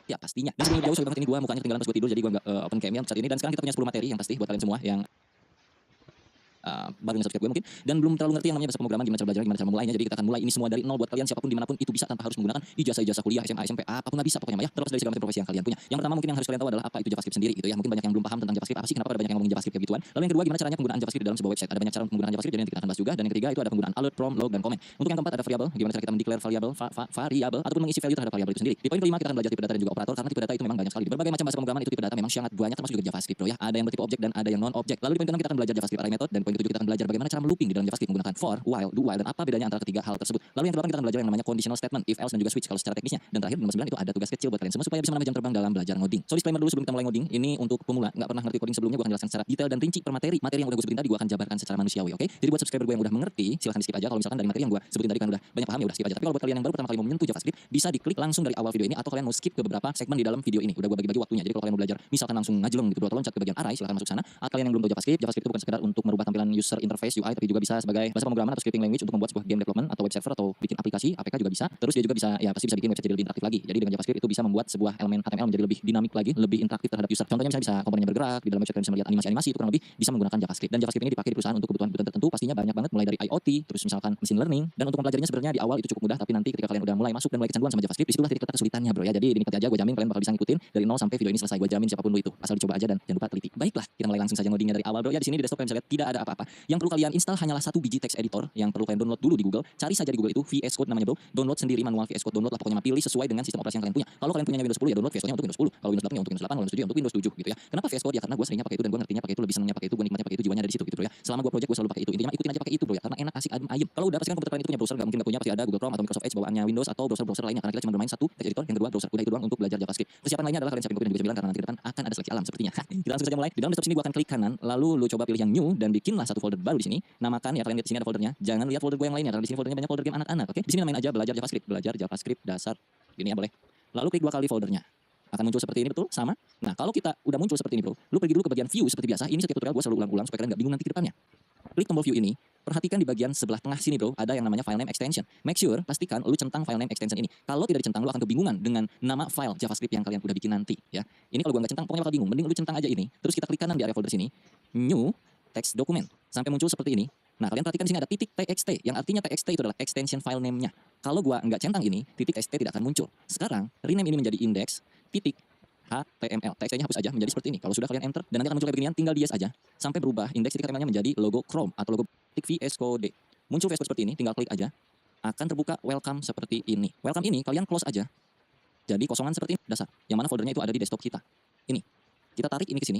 Ya pastinya. Dan sebelum jauh, sorry banget ini gue mukanya ketinggalan pas gue tidur, jadi gue nggak open cam-nya saat ini. Dan sekarang kita punya 10 materi yang pasti buat kalian semua yang baru nge-subscribe gue mungkin dan belum terlalu ngerti yang namanya bahasa pemrograman, gimana cara belajar, gimana cara memulainya. Jadi kita akan mulai ini semua dari nol buat kalian siapapun dimanapun itu bisa tanpa harus menggunakan ijazah kuliah, SMA, SMP, apapun nggak bisa pokoknya ya, terlepas dari segala macam profesi yang kalian punya. Yang pertama mungkin yang harus kalian tahu adalah apa itu JavaScript sendiri gitu ya. Mungkin banyak yang belum paham tentang JavaScript, apa sih, kenapa ada banyak yang ngomongin JavaScript kayak gituan. Lalu yang kedua, gimana caranya penggunaan JavaScript di dalam sebuah website. Ada banyak cara menggunakan JavaScript, jadi nanti kita akan bahas juga. Dan yang ketiga itu ada penggunaan alert, prompt, log, dan comment. Untuk yang keempat ada variabel, gimana cara kita mendeclare variabel ataupun mengisi value terhadap variabel itu sendiri. Di poin kelima kita akan belajar tipe data dan juga operator, karena tipe data itu memang banyak sekali. Di berbagai macam bahasa pemrograman itu tipe data memang sangat banyak, termasuk juga JavaScript bro ya. Ada yang bertipe objek dan ada yang non objek. Lalu di poin keenam kita akan belajar JavaScript array method, dan poin ketujuh kita akan belajar bagaimana cara melooping di dalam JavaScript menggunakan for, while, do while, dan apa bedanya antara ketiga hal tersebut. Lalu yang kedelapan kita akan belajar yang namanya conditional statement, if else dan juga switch kalau secara teknisnya. Dan terakhir nomor 9 itu ada tugas kecil buat kalian semua supaya bisa menambah jam terbang dalam belajar ngoding. So disclaimer dulu sebelum kita mulai ngoding, ini untuk pemula, nggak pernah ngerti coding sebelumnya, gue akan jelaskan secara detail dan rinci per materi. Materi yang udah gue sebutin tadi gue akan jabarkan secara manusiawi, oke? Jadi buat subscriber gue yang udah mengerti, silahkan di skip aja. Kalau misalkan dari materi yang gue sebutin tadi kan udah banyak paham ya udah skip aja. Tapi kalau buat kalian yang baru pertama kali mau menyentuh JavaScript, bisa diklik langsung dari awal video ini atau kalian mau skip ke beberapa segmen di dalam video ini. Udah gue bagi-bagi waktunya. Jadi kalau kalian mau belajar misalkan langsung ngajeleng gitu bro, atau loncat ke bagian array, silahkan masuk sana. Kalian yang belum tahu JavaScript, JavaScript itu bukan sekedar untuk merubah tampilan user interface UI, tapi juga bisa sebagai bahasa pemrograman atau scripting language untuk membuat sebuah game development atau web server atau bikin aplikasi, APK juga bisa. Terus dia juga bisa ya pasti bisa bikin website jadi lebih interaktif lagi. Jadi dengan JavaScript itu bisa membuat sebuah elemen HTML menjadi lebih dinamik lagi, lebih interaktif terhadap user. Contohnya misalnya bisa komponennya bergerak, di dalam website kalian bisa melihat animasi-animasi, itu kurang lebih bisa menggunakan JavaScript. Dan JavaScript ini dipakai di perusahaan untuk kebutuhan-kebutuhan tertentu, pastinya banyak banget mulai dari IoT, terus misalkan machine learning. Dan untuk mempelajarinya sebenarnya di awal itu cukup mudah, tapi nanti ketika kalian udah mulai masuk dan mulai kecanduan sama JavaScript, disitulah titik letak kesulitannya bro ya. Jadi dinikmati aja, gue jamin kalian bakal bisa ngikutin dari nol sampai video ini selesai. Gue jamin siapapun lu itu, asal dicoba aja dan jangan lupa teliti. Baiklah, kita mulai langsung saja ngodingnya dari awal bro ya. Di sini di desktop kalian bisa lihat tidak ada apa-apa. Yang perlu kalian install hanyalah satu biji text editor yang perlu kalian download dulu di Google. Cari saja di Google itu VS Code namanya bro. Download sendiri manual VS Code, download lah pokoknya, pilih sesuai dengan sistem operasi yang kalian punya. Kalau kalian punya Windows 10 ya download VS Code-nya untuk Windows 10. Kalau Windows 8 ya untuk Windows 8, kalau Windows 7 ya untuk Windows 7 gitu ya. Kenapa VS Code ya? Karena gue seringnya pakai itu dan gue ngertinya pakai itu, lebih senangnya pakai itu, gue nikmatnya pakai itu, jiwanya ada di situ gitu bro ya. Selama gue project gue selalu pakai itu. Intinya ikutin aja pakai itu bro ya, karena enak, asik, adem, ayem. Kalau udah pasti kan komputer kalian itu punya browser, nggak mungkin nggak punya, pasti ada Google Chrome atau Microsoft Edge bawaannya Windows atau browser-browser lainnya, karena kita cuma bermain satu text editor, yang kedua browser. Udah itu doang untuk belajar JavaScript. Persiapan lainnya adalah kalian siapin kopi dan juga cemilan karena nanti ke depan akan ada seleksi alam sepertinya. Kita langsung saja mulai. Di dalam desktop sini gue akan klik kanan, lalu lu coba pilih yang new dan bikinlah satu folder baru di sini. Namakan ya, kalian lihat di sini ada foldernya. Jangan lihat folder gue yang lainnya karena di sini foldernya banyak folder game anak-anak, oke? Di sini namain aja belajar JavaScript dasar. Gini ya boleh. Lalu klik 2 kali foldernya. Akan muncul seperti ini, betul? Sama. Nah, kalau kita udah muncul seperti ini, bro, lu pergi dulu ke bagian view seperti biasa. Ini setiap tutorial gue selalu ulang-ulang supaya kalian nggak bingung nanti ke depannya. Klik tombol view ini. Perhatikan di bagian sebelah tengah sini, bro, ada yang namanya file name extension. Make sure pastikan lu centang file name extension ini. Kalau tidak dicentang, lu akan kebingungan dengan nama file JavaScript yang kalian udah bikin nanti, ya. Ini kalau gua nggak centang, pokoknya bakal bingung. Mending lu centang aja ini. Terus kita klik kanan di area folder sini, new text document, sampai muncul seperti ini. Nah, kalian perhatikan di sini ada titik .txt, yang artinya txt itu adalah extension file name-nya. Kalau gua nggak centang ini, titik .txt tidak akan muncul. Sekarang, rename ini menjadi index titik HTML. TXT-nya hapus aja menjadi seperti ini. Kalau sudah kalian enter dan nanti akan muncul kayak beginian, tinggal dies aja sampai berubah indeks titik HTML-nya menjadi logo Chrome atau logo VS Code. Muncul VS Code seperti ini, tinggal klik aja. Akan terbuka welcome seperti ini. Welcome ini kalian close aja. Jadi kosongan seperti ini dasar. Yang mana foldernya itu ada di desktop kita. Ini. Kita tarik ini ke sini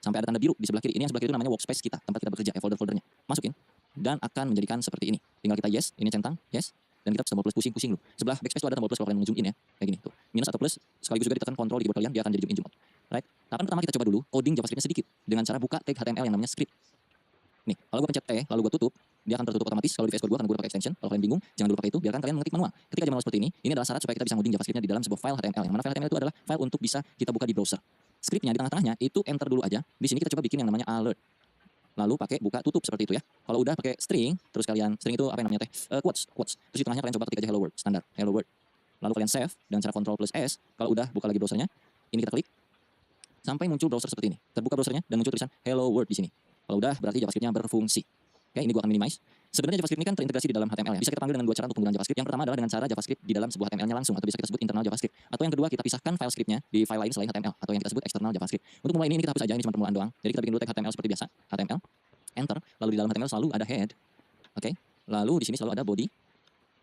sampai ada tanda biru di sebelah kiri. Ini yang sebelah kiri itu namanya workspace kita, tempat kita bekerja, folder-foldernya. Masukin dan akan menjadikan seperti ini. Tinggal kita yes, ini centang, yes. Dan kita tombol plus pusing-pusing dulu. Sebelah backspace itu ada tombol plus kalau kalian zoom in ya. Kayak gini tuh. Minus atau plus sekaligus juga ditekan kontrol di keyboard kalian, dia akan jadi zoom in zoom out. Right? Tahapan pertama kita coba dulu coding JavaScript-nya sedikit dengan cara buka tag HTML yang namanya script. Nih, kalau gue pencet T, lalu gue tutup, dia akan tertutup otomatis. Kalau di VS Code gue akan gue pakai extension. Kalau kalian bingung, jangan dulu pakai itu, biarkan kalian mengetik manual. Ketika aja manual seperti ini adalah syarat supaya kita bisa ngoding JavaScript-nya di dalam sebuah file HTML. Yang mana file HTML itu adalah file untuk bisa kita buka di browser. Script-nya di tengah-tengahnya itu enter dulu aja. Di sini kita coba bikin yang namanya alert. Lalu pakai buka tutup seperti itu ya. Kalau udah pakai string, terus kalian string itu apa yang namanya teh? Quotes. Terus di tengahnya kalian coba ketik aja hello world, standar hello world. Lalu kalian save dengan cara Ctrl plus S. Kalau udah buka lagi browsernya, ini kita klik sampai muncul browser seperti ini. Terbuka browsernya dan muncul tulisan hello world di sini. Kalau udah berarti JavaScript-nya berfungsi. Oke, ini gua akan minimize. Sebenarnya JavaScript ini kan terintegrasi di dalam HTML ya. Bisa kita panggil dengan dua cara untuk penggunaan JavaScript. Yang pertama adalah dengan cara JavaScript di dalam sebuah HTML-nya langsung, atau bisa kita sebut internal JavaScript. Atau yang kedua, kita pisahkan file script-nya di file lain selain HTML, atau yang kita sebut external JavaScript. Untuk mulai ini kita hapus aja, ini cuma permulaan doang. Jadi kita bikin dulu tag HTML seperti biasa, HTML, enter, lalu di dalam HTML selalu ada head. Oke. Lalu di sini selalu ada body.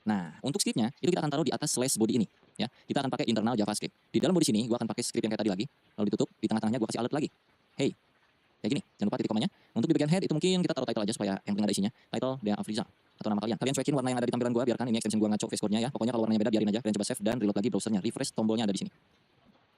Nah, untuk script-nya itu kita akan taruh di atas slash body ini, ya. Kita akan pakai internal JavaScript. Di dalam body sini gua akan pakai script yang kayak tadi lagi, lalu ditutup, di tengah-tengahnya gua kasih alert lagi. Hey. Kayak gini, jangan lupa titik komanya. Untuk di bagian head itu mungkin kita taruh title aja supaya yang penting ada isinya. Title Dea Afriza atau nama kalian. Kalian cuekin warna yang ada di tampilan gua, biarkan ini extension gua ngaco VS Code-nya ya. Pokoknya kalau warnanya beda biarin aja. Kalian coba save dan reload lagi browsernya. Refresh, tombolnya ada di sini.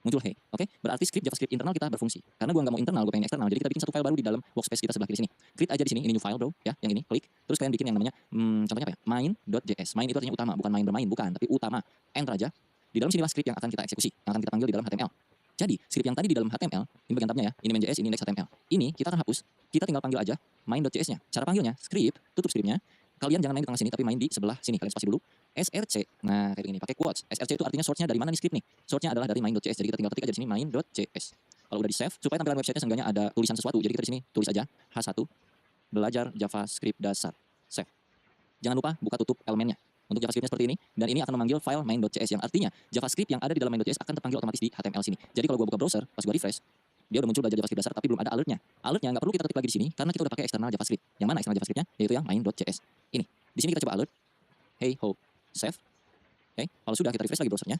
Muncul hey. Oke, berarti script JavaScript internal kita berfungsi. Karena gua nggak mau internal, gua pengen eksternal. Jadi kita bikin satu file baru di dalam workspace kita sebelah kiri sini. Create aja di sini, ini new file bro, ya, yang ini, klik. Terus kalian bikin yang namanya contohnya apa ya? Main.js. Main itu artinya utama, bukan main bermain, bukan, tapi utama. Enter aja. Di dalam sinilah script yang akan kita eksekusi, yang akan kita panggil di dalam HTML. Jadi, script yang tadi di dalam HTML, ini bagian tabnya ya, ini main.js, ini index HTML. Ini kita akan hapus, kita tinggal panggil aja main.js-nya. Cara panggilnya, script, tutup script-nya, Kalian jangan main di tengah sini, tapi main di sebelah sini. Kalian spasi dulu. SRC. Nah, kayak gini, pakai quotes. SRC itu artinya source-nya dari mana nih script nih? Source-nya adalah dari main.cs. Jadi kita tinggal ketik aja di sini main.cs. Kalau udah di save, supaya tampilan website-nya seenggaknya ada tulisan sesuatu. Jadi kita di sini tulis aja H1 belajar JavaScript dasar. Save. Jangan lupa buka tutup elemennya. Untuk JavaScript-nya seperti ini, dan ini akan memanggil file main.cs, yang artinya JavaScript yang ada di dalam main.cs akan terpanggil otomatis di HTML sini. Jadi kalau gua buka browser, pas gua refresh, dia udah muncul belajar JavaScript dasar, tapi belum ada alertnya. Alertnya nggak perlu kita ketik lagi di sini, karena kita udah pakai eksternal JavaScript. Yang mana eksternal JavaScript-nya? Yaitu yang main.cs. Ini. Di sini kita coba alert. Hey ho, save. Oke, kalau sudah kita refresh lagi browsernya.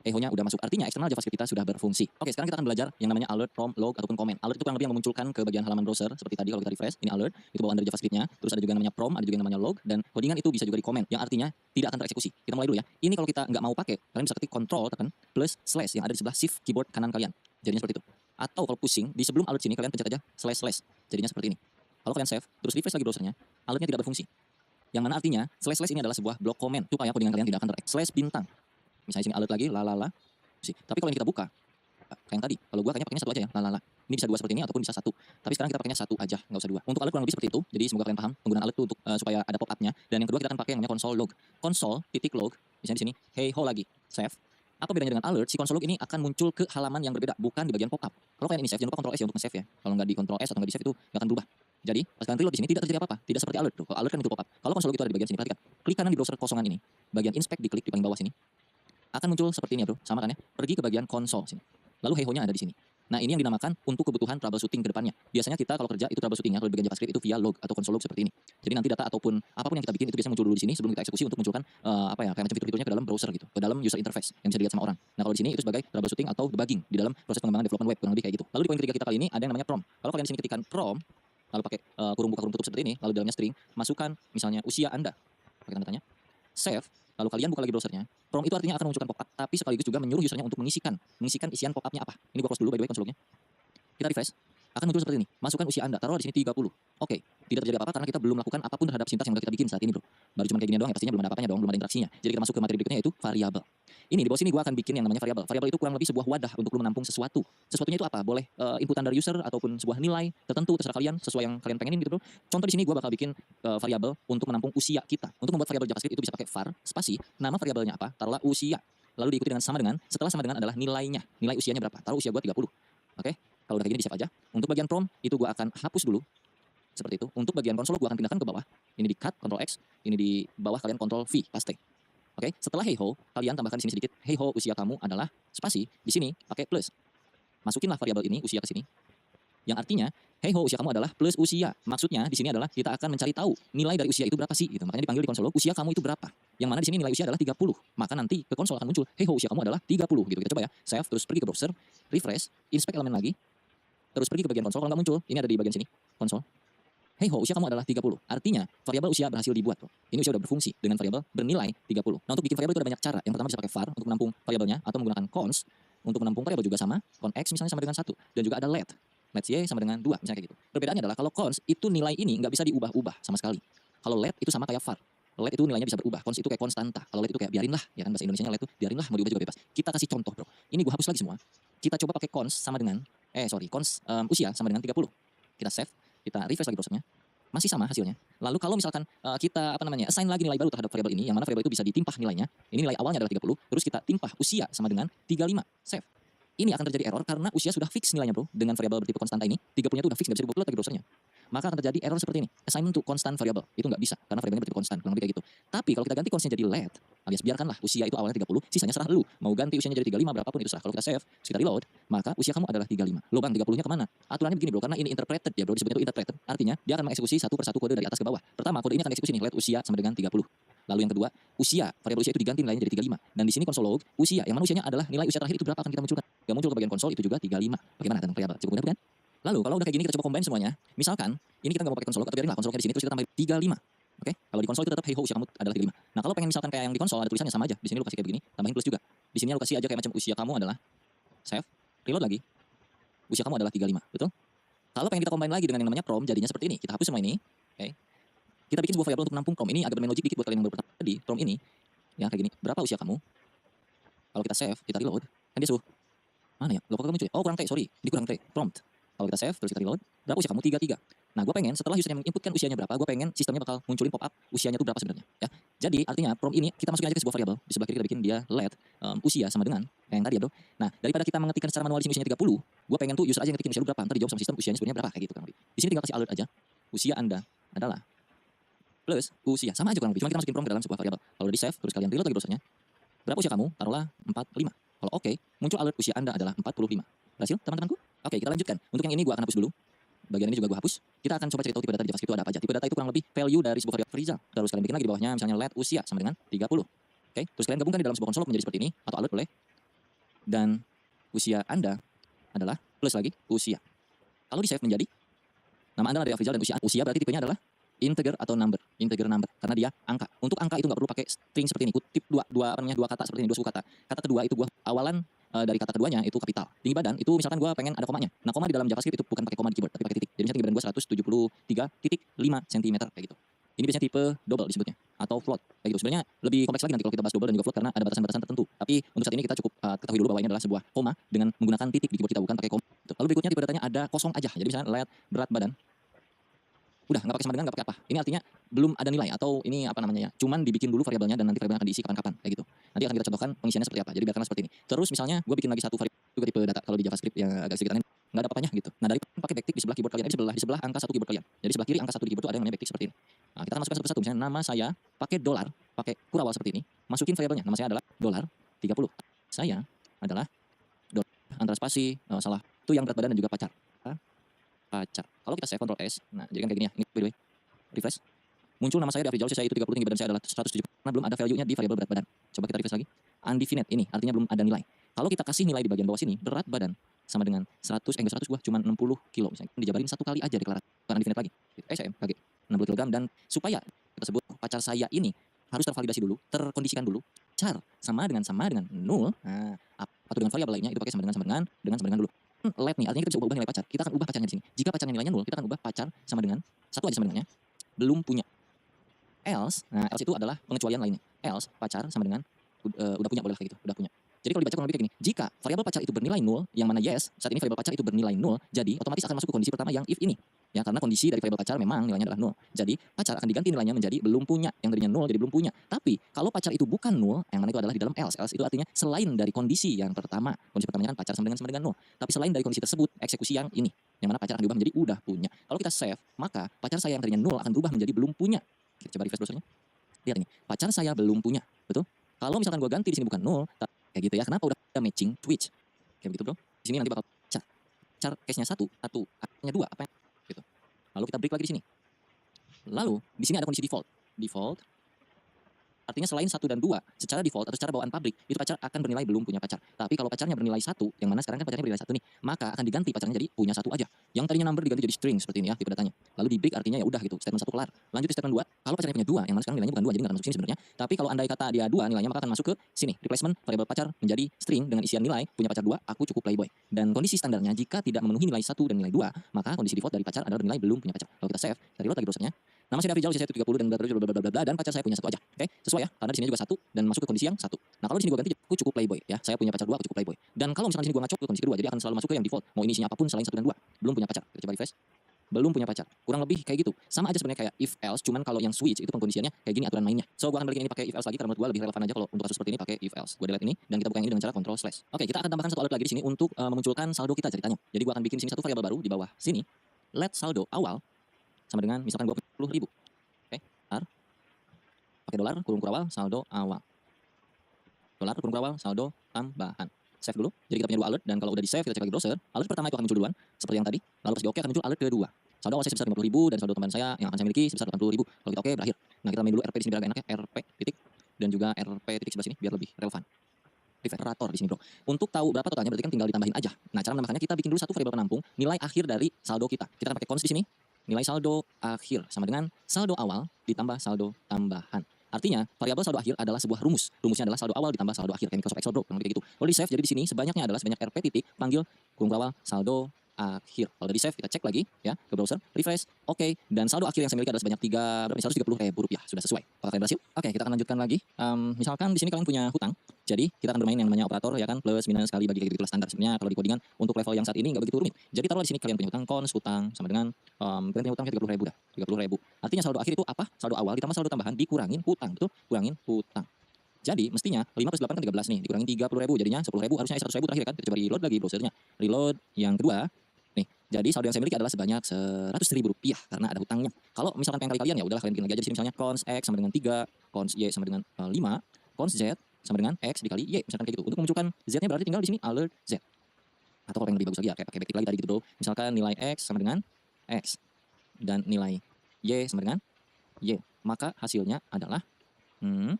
Echo-nya udah masuk, artinya eksternal JavaScript kita sudah berfungsi. Oke, sekarang kita akan belajar yang namanya alert, prompt, log, ataupun comment. Alert itu kurang lebih yang memunculkan ke bagian halaman browser, seperti tadi kalau kita refresh, ini alert, itu bawaan dari JavaScript-nya. Terus ada juga yang namanya prompt, ada juga yang namanya log, dan codingan itu bisa juga di comment, yang artinya tidak akan tereksekusi. Kita mulai dulu ya. Ini kalau kita nggak mau pakai, kalian bisa ketik control, tekan plus slash yang ada di sebelah shift keyboard kanan kalian. Jadinya seperti itu. Atau kalau pusing, di sebelum alert sini kalian pencet aja slash slash. Jadinya seperti ini. Kalau kalian save, terus refresh lagi browsernya, alertnya tidak berfungsi. Yang mana artinya slash slash ini adalah sebuah blok comment supaya codingan kalian tidak akan slash bintang. Misalnya sini alert lagi, lalala. Tapi kalau yang kita buka, kayak yang tadi, kalau gua kayaknya pakainya satu aja ya, lalala. Ini bisa dua seperti ini ataupun bisa satu. Tapi sekarang kita pakainya satu aja, nggak usah dua. Untuk alert kurang lebih seperti itu. Jadi semoga kalian paham penggunaan alert itu untuk supaya ada pop-up-nya. Dan yang kedua kita akan pakai yang namanya console log. Console titik log, misalnya di sini, hey ho lagi, save. Apa bedanya dengan alert? Si console log ini akan muncul ke halaman yang berbeda, bukan di bagian pop-up. Kalau kalian ini save, jangan lupa Ctrl S ya untuk nge-save ya. Kalau nggak di Ctrl S atau nggak di save itu nggak akan berubah. Jadi pas kalian reload di sini tidak terjadi apa-apa, tidak seperti alert tuh. Kalau alert kan itu pop-up. Kalau console log itu ada di bagian sini, perhatikan. Klik kanan di browser kosongan ini, bagian inspect diklik di paling bawah sini. Akan muncul seperti ini ya bro, sama kan ya, pergi ke bagian konsol sini. Lalu hey ho-nya ada di sini. Nah ini yang dinamakan untuk kebutuhan troubleshooting ke depannya. Biasanya kita kalau kerja itu troubleshootingnya kalau di bagian JavaScript itu via log atau console log seperti ini. Jadi nanti data ataupun apapun yang kita bikin itu biasanya muncul dulu di sini sebelum kita eksekusi untuk munculkan kayak macam fitur-fiturnya ke dalam browser gitu, ke dalam user interface yang bisa dilihat sama orang. Nah kalau di sini itu sebagai troubleshooting atau debugging di dalam proses pengembangan development web kurang lebih kayak gitu. Lalu di poin ketiga kita kali ini ada yang namanya prompt. Kalau kalian di sini ketikkan prompt, lalu pakai kurung buka kurung tutup seperti ini, lalu dalamnya string, masukkan misalnya usia Anda, pakai tanda tanya, save. Lalu kalian buka lagi browsernya. Prompt itu artinya akan menunjukkan pop-up, tapi sekaligus juga menyuruh usernya untuk mengisikan isian pop-up-nya apa. Ini gua close dulu by the way console-nya. Kita refresh, akan muncul seperti ini. Masukkan usia Anda, taruh di sini 30. Oke, tidak terjadi apa-apa karena kita belum melakukan apapun terhadap sintaks yang udah kita bikin saat ini, bro. Baru cuma kayak gini doang ya, pastinya belum ada apa-apanya dong, belum ada interaksinya. Jadi kita masuk ke materi berikutnya yaitu variabel. Ini di bawah sini gua akan bikin yang namanya variabel. Variabel itu kurang lebih sebuah wadah untuk lu menampung sesuatu. Sesuatunya itu apa? Boleh inputan dari user ataupun sebuah nilai tertentu terserah kalian sesuai yang kalian pengenin gitu, bro. Contoh di sini gua bakal bikin variabel untuk menampung usia kita. Untuk membuat variabel JavaScript itu bisa pakai var spasi, nama variabelnya apa? Taruhlah usia. Lalu diikuti dengan sama dengan, setelah sama dengan adalah nilainya. Nilai usianya berapa? Taruh usia gua 30. Oke? Kalau udah kayak gini di save aja. Untuk bagian prompt itu gua akan hapus dulu. Seperti itu. Untuk bagian konsol gua akan pindahkan ke bawah. Ini di cut, Ctrl X, ini di bawah kalian Ctrl V, paste. Oke, setelah hey ho, kalian tambahkan di sini sedikit. Hey ho, usia kamu adalah spasi. Di sini pakai plus. Masukinlah variabel ini usia ke sini. Yang artinya, hey ho, usia kamu adalah plus usia. Maksudnya di sini adalah kita akan mencari tahu nilai dari usia itu berapa sih gitu. Makanya dipanggil di konsol log, usia kamu itu berapa? Yang mana di sini nilai usia adalah 30. Maka nanti ke konsol akan muncul, hey ho, usia kamu adalah 30 gitu. Kita coba ya. Save, terus pergi ke browser, refresh, inspect elemen lagi. Terus pergi ke bagian konsol, kalau nggak muncul, ini ada di bagian sini, konsol. Hey ho, usia kamu adalah 30. Artinya, variabel usia berhasil dibuat, bro. Ini usia udah berfungsi dengan variabel bernilai 30. Nah, untuk bikin variabel itu ada banyak cara. Yang pertama bisa pakai var untuk menampung variabelnya, atau menggunakan cons untuk menampung variabel juga sama. Con x misalnya sama dengan 1. Dan juga ada let. Let y sama dengan 2, misalnya kayak gitu. Perbedaannya adalah kalau cons itu nilai ini nggak bisa diubah-ubah sama sekali. Kalau let itu sama kayak var. Let itu nilainya bisa berubah. Cons itu kayak konstanta. Kalau let itu kayak biarinlah, ya kan bahasa Indonesianya let itu biarinlah, mau diubah juga bebas. Kita kasih contoh, bro. Ini gua hapus lagi semua. Kita coba pakai cons sama dengan cons usia sama dengan 30. Kita save, kita refresh lagi browsernya. Masih sama hasilnya. Lalu kalau misalkan kita assign lagi nilai baru terhadap variabel ini, yang mana variabel itu bisa ditimpah nilainya. Ini nilai awalnya adalah 30, terus kita timpah usia sama dengan 35. Save. Ini akan terjadi error karena usia sudah fix nilainya, bro. Dengan variabel bertipe konstanta ini, 30-nya itu udah fix, nggak bisa dibuat lagi browsernya. Maka akan terjadi error seperti ini. Assignment to constant variable. Itu nggak bisa karena variabelnya bertipe konstan, kurang lebih kayak gitu. Tapi kalau kita ganti consnya jadi let, alias biarkanlah usia itu awalnya 30, sisanya serah lu. Mau ganti usianya jadi 35 berapapun itu serah. Kalau kita save, terus kita reload, maka usia kamu adalah 35. Loh bang, 30-nya kemana? Aturannya begini, bro, karena ini interpreted ya, bro. Disebutnya itu interpreted. Artinya dia akan mengeksekusi satu persatu kode dari atas ke bawah. Pertama, kode ini akan eksekusi nih, let usia sama dengan 30. Lalu yang kedua, usia, variabel usia itu diganti nilainya jadi 35. Dan di sini console log, usia, yang mana usianya adalah nilai usia terakhir itu berapa akan kita munculkan. Gak muncul ke bagian konsol itu juga 35. Bagaimana tentang variabel? Cukup mudah kan? Lalu kalau udah kayak gini kita coba combine semuanya. Misalkan ini kita nggak mau pakai konsol log, atau biarinlah konsol lognya di sini terus kita tambah 35. Oke? Kalau di konsol itu tetap hey ho usia kamu adalah 35. Nah, kalau pengen misalkan kayak yang di konsol ada tulisannya sama aja. Di sini lu kasih kayak begini, tambahin plus juga. Di sini lu kasih aja kayak macam usia kamu adalah save, reload lagi. Usia kamu adalah 35, betul? Kalau pengen kita combine lagi dengan yang namanya prompt, jadinya seperti ini. Kita hapus semua ini. Oke? Kita bikin sebuah variabel untuk menampung prompt. Ini agak bermain logik dikit buat kalian yang baru pertama tadi. Prompt ini ya kayak gini. Berapa usia kamu? Kalau kita save, kita reload, kan dia suruh mana ya? Loh kok kamu muncul ya? Oh kurang T, sorry. Ini kurang T. Prompt. Kalau kita save, terus kita reload. Berapa usia kamu? 33. Nah, gue pengen setelah usernya menginputkan usianya berapa, gue pengen sistemnya bakal munculin pop up usianya tuh berapa sebenarnya, ya. Jadi artinya prompt ini kita masukin aja ke sebuah variabel, di sebelah kiri kita bikin dia let usia sama dengan kayak yang tadi ya bro. Nah, daripada kita mengetikkan secara manual di sini usianya 30, gue pengen tuh user aja yang ngetik usia lu berapa, ntar dijawab sama sistem usianya sebenarnya berapa kayak gitu kan. Di sini tinggal kasih alert aja, usia Anda adalah plus usia, sama aja kurang lebih, cuma kita masukin prompt ke dalam sebuah variabel. Kalau udah di save, terus kalian reload lagi browsernya, berapa usia kamu? Taruhlah 45. Kalau oke, muncul alert usia Anda adalah 45. Berhasil teman-temanku? Oke, kita lanjutkan. Untuk yang ini gue akan hapus dulu. Bagian ini juga gue hapus. Kita akan coba cari tahu tipe data di JavaScript itu ada apa aja. Tipe data itu kurang lebih value dari sebuah variabel result. Terus kalian bikin lagi di bawahnya misalnya let usia sama dengan 30. Oke, terus kalian gabungkan di dalam sebuah konsol menjadi seperti ini atau alert boleh. Dan usia Anda adalah plus lagi usia. Kalau di save menjadi nama Anda adalah Afrizal dan usia berarti tipenya adalah integer atau number, karena dia angka. Untuk angka itu nggak perlu pakai string seperti ini, kutip dua kata seperti ini, dua suku kata. Kata kedua itu gua awalan dari kata keduanya itu kapital. Tinggi badan itu misalkan gua pengen ada komanya. Nah, koma di dalam JavaScript itu bukan pakai koma di keyboard tapi pakai titik. Jadi misalnya tinggi badan gua 173.5 cm kayak gitu. Ini biasanya tipe double disebutnya atau float kayak gitu. Sebenarnya lebih kompleks lagi nanti kalau kita bahas double dan juga float karena ada batasan-batasan tertentu. Tapi untuk saat ini kita cukup ketahui dulu bahwa ini adalah sebuah koma dengan menggunakan titik di keyboard kita bukan pakai koma. Lalu berikutnya tipe datanya ada kosong aja. Jadi misalnya let berat badan udah nggak pakai sama dengan nggak pakai apa, ini artinya belum ada nilai atau ini apa namanya ya, cuman dibikin dulu variabelnya dan nanti variabelnya akan diisi kapan-kapan kayak gitu. Nanti akan kita contohkan pengisiannya seperti apa, jadi biarkanlah seperti ini. Terus misalnya gue bikin lagi satu variabel juga tipe data kalau di JavaScript yang agak sedikit aneh, nggak ada apa-apanya gitu. Nah, dari pakai backtick di sebelah keyboard kalian, di sebelah angka satu keyboard kalian, jadi sebelah kiri angka satu di keyboard itu ada yang namanya backtick seperti ini. Nah, kita akan masukkan satu persatu, misalnya nama saya pakai dolar, pakai kurawal seperti ini, masukin variabelnya, nama saya adalah dolar 30, saya adalah dolar antara spasi salah itu yang berat badan dan juga pacar. Kalau kita save Ctrl S, nah jadi kan kayak gini ya, ini by the way refresh, muncul nama saya di Afrizal, saya itu 30, tinggi badan saya adalah 170, karena belum ada value-nya di variabel berat badan. Coba kita refresh lagi, undefinite ini artinya belum ada nilai. Kalau kita kasih nilai di bagian bawah sini, berat badan sama dengan 100, 100 gua cuma 60 kilo misalnya, dijabarin satu kali aja deklarasi, bukan undefinite lagi, SAM, KG, 60 kg, dan supaya tersebut pacar saya ini harus tervalidasi dulu, terkondisikan dulu, pacar sama dengan 0, nah, atau dengan variabel lainnya itu pakai sama dengan dulu. Let nih, artinya kita bisa ubah nilai pacar, kita akan ubah pacarnya di sini. Jika pacarnya nilainya 0, kita akan ubah pacar sama dengan satu aja sama dengannya, belum punya. Else, nah else itu adalah pengecualian lainnya. Else pacar sama dengan udah punya, boleh kayak gitu, udah punya. Jadi kalau dibaca kurang lebih kayak gini, jika variabel pacar itu bernilai 0, yang mana yes, saat ini variabel pacar itu bernilai 0, jadi otomatis akan masuk ke kondisi pertama yang if ini. Ya, karena kondisi dari variabel pacar memang nilainya adalah 0. Jadi pacar akan diganti nilainya menjadi belum punya, yang tadinya 0 jadi belum punya. Tapi kalau pacar itu bukan 0, yang mana itu adalah di dalam else. Else itu artinya selain dari kondisi yang pertama. Kondisi pertamanya kan pacar sama dengan 0. Tapi selain dari kondisi tersebut, eksekusi yang ini, yang mana pacar akan diubah menjadi udah punya. Kalau kita save, maka pacar saya yang tadinya 0 akan berubah menjadi belum punya. Kita coba refresh browsernya. Lihat ini, pacar saya belum punya, betul? Kalau misalkan gue ganti di sini bukan 0, kayak gitu ya. Kenapa? Udah matching Twitch. Kayak begitu, bro. Di sini nanti bakal pacar case-nya 1, A-nya 2, apa yang gitu. Lalu kita break lagi di sini. Lalu di sini ada kondisi default. Default artinya selain 1 dan 2, secara default atau secara bawaan publik, itu pacar akan bernilai belum punya pacar. Tapi kalau pacarnya bernilai 1, yang mana sekarang kan pacarnya bernilai 1 nih, maka akan diganti pacarnya jadi punya 1 aja. Yang tadinya number diganti jadi string seperti ini ya, tipe datanya. Lalu di break artinya ya udah gitu, statement 1 kelar. Lanjut di statement 2, kalau pacarnya punya 2, yang mana sekarang nilainya bukan 2, jadi nggak akan masuk sini sebenarnya. Tapi kalau andai kata dia 2 nilainya, maka akan masuk ke sini. Replacement variabel pacar menjadi string dengan isian nilai punya pacar 2, aku cukup playboy. Dan kondisi standarnya jika tidak memenuhi nilai 1 dan nilai 2, maka kondisi default dari pacar adalah bernilai belum punya pacar. Kalau kita save, kita reload lagi browsernya. Nama saya Afrizal, saya itu 30 dan dan pacar saya punya 1 aja. Oke, sesuai ya, karena di sini juga 1 dan masuk ke kondisi yang 1. Nah, kalau di sini gua ganti aku cukup playboy ya. Saya punya pacar 2, aku cukup playboy. Dan kalau misalkan di sini gua ngacok ke kondisi kedua, jadi akan selalu masuk ke yang default. Mau ini isinya apapun selain 1 dan 2, belum punya pacar. Kita coba refresh. Belum punya pacar. Kurang lebih kayak gitu. Sama aja sebenarnya kayak if else, cuman kalau yang switch itu pengkondisiannya kayak gini aturan mainnya. So gua akan balikin ini pakai if else lagi karena menurut gua lebih relevan aja kalau untuk kasus seperti ini pakai if else. Gua delete ini dan kita buka yang ini dengan cara Ctrl/. Oke, kita akan tambahkan satu alert lagi di sini untuk memunculkan saldo kita ceritanya. Jadi gua akan bikin sini satu variabel baru di bawah sini. Let saldo awal sama dengan misalkan gua 10.000. Oke, pakai dolar kurung kurawal saldo awal. Dolar kurung kurawal saldo tambahan. Save dulu. Jadi kita punya 2 alert dan kalau udah di save kita cek lagi browser. Alert pertama itu akan muncul duluan seperti yang tadi. Lalu pas di oke akan muncul alert kedua. Saldo awal saya sebesar 50.000 dan saldo tambahan saya yang akan saya miliki sebesar 80.000. Kalau kita oke berakhir. Nah, kita main dulu RP di sini biar agak enak ya. RP titik dan juga RP titik sebelah sini biar lebih relevan. Referator di sini, bro. Untuk tahu berapa totalnya berarti kan tinggal ditambahin aja. Nah, cara menambahkannya kita bikin dulu satu variabel penampung nilai akhir dari saldo kita. Kita akan pakai const di sini. Nilai saldo akhir sama dengan saldo awal ditambah saldo tambahan. Artinya, variabel saldo akhir adalah sebuah rumus. Rumusnya adalah saldo awal ditambah saldo akhir kayak Microsoft Excel, bro. Kayak gitu. Kalau di save jadi di sini sebanyaknya adalah sebanyak RP titik panggil kurung awal saldo akhir. Kalau udah di save kita cek lagi ya ke browser, refresh, oke, dan saldo akhir yang saya miliki adalah sebanyak 130.000 rupiah. Sudah sesuai. Apakah kalian berhasil? Oke, kita akan lanjutkan lagi. Misalkan di sini kalian punya hutang Jadi kita akan bermain yang namanya operator ya kan, plus minus kali bagi kayak gitu standar. Sebenarnya kalau di codingan untuk level yang saat ini nggak begitu rumit. Jadi taruhlah di sini kalian punya hutang cons, hutang sama dengan kalian punya hutang 30.000 dah, 30.000. Artinya saldo akhir itu apa? Saldo awal ditambah saldo tambahan dikurangin hutang, betul? Kurangin hutang. Jadi mestinya 5 plus 8 kan 13 nih, dikurangin 30.000 jadinya 10.000, harusnya 100.000 terakhir kan. Kita coba reload lagi browsernya. Reload yang kedua. Nih, jadi saldo yang saya miliki adalah sebanyak 100.000 rupiah karena ada hutangnya. Kalau misalkan pengen kali kalian ya udahlah kalian bikin lagi aja di sini misalnya cons X sama dengan 3, cons Y sama dengan 5, cons Z sama dengan X dikali Y, misalkan kayak gitu. Untuk memunculkan Z-nya berarti tinggal di sini alert Z. Atau kalau pengen lebih bagus lagi ya kayak pakai backtick lagi tadi gitu bro. Misalkan nilai X sama dengan X dan nilai Y sama dengan Y. Maka hasilnya adalah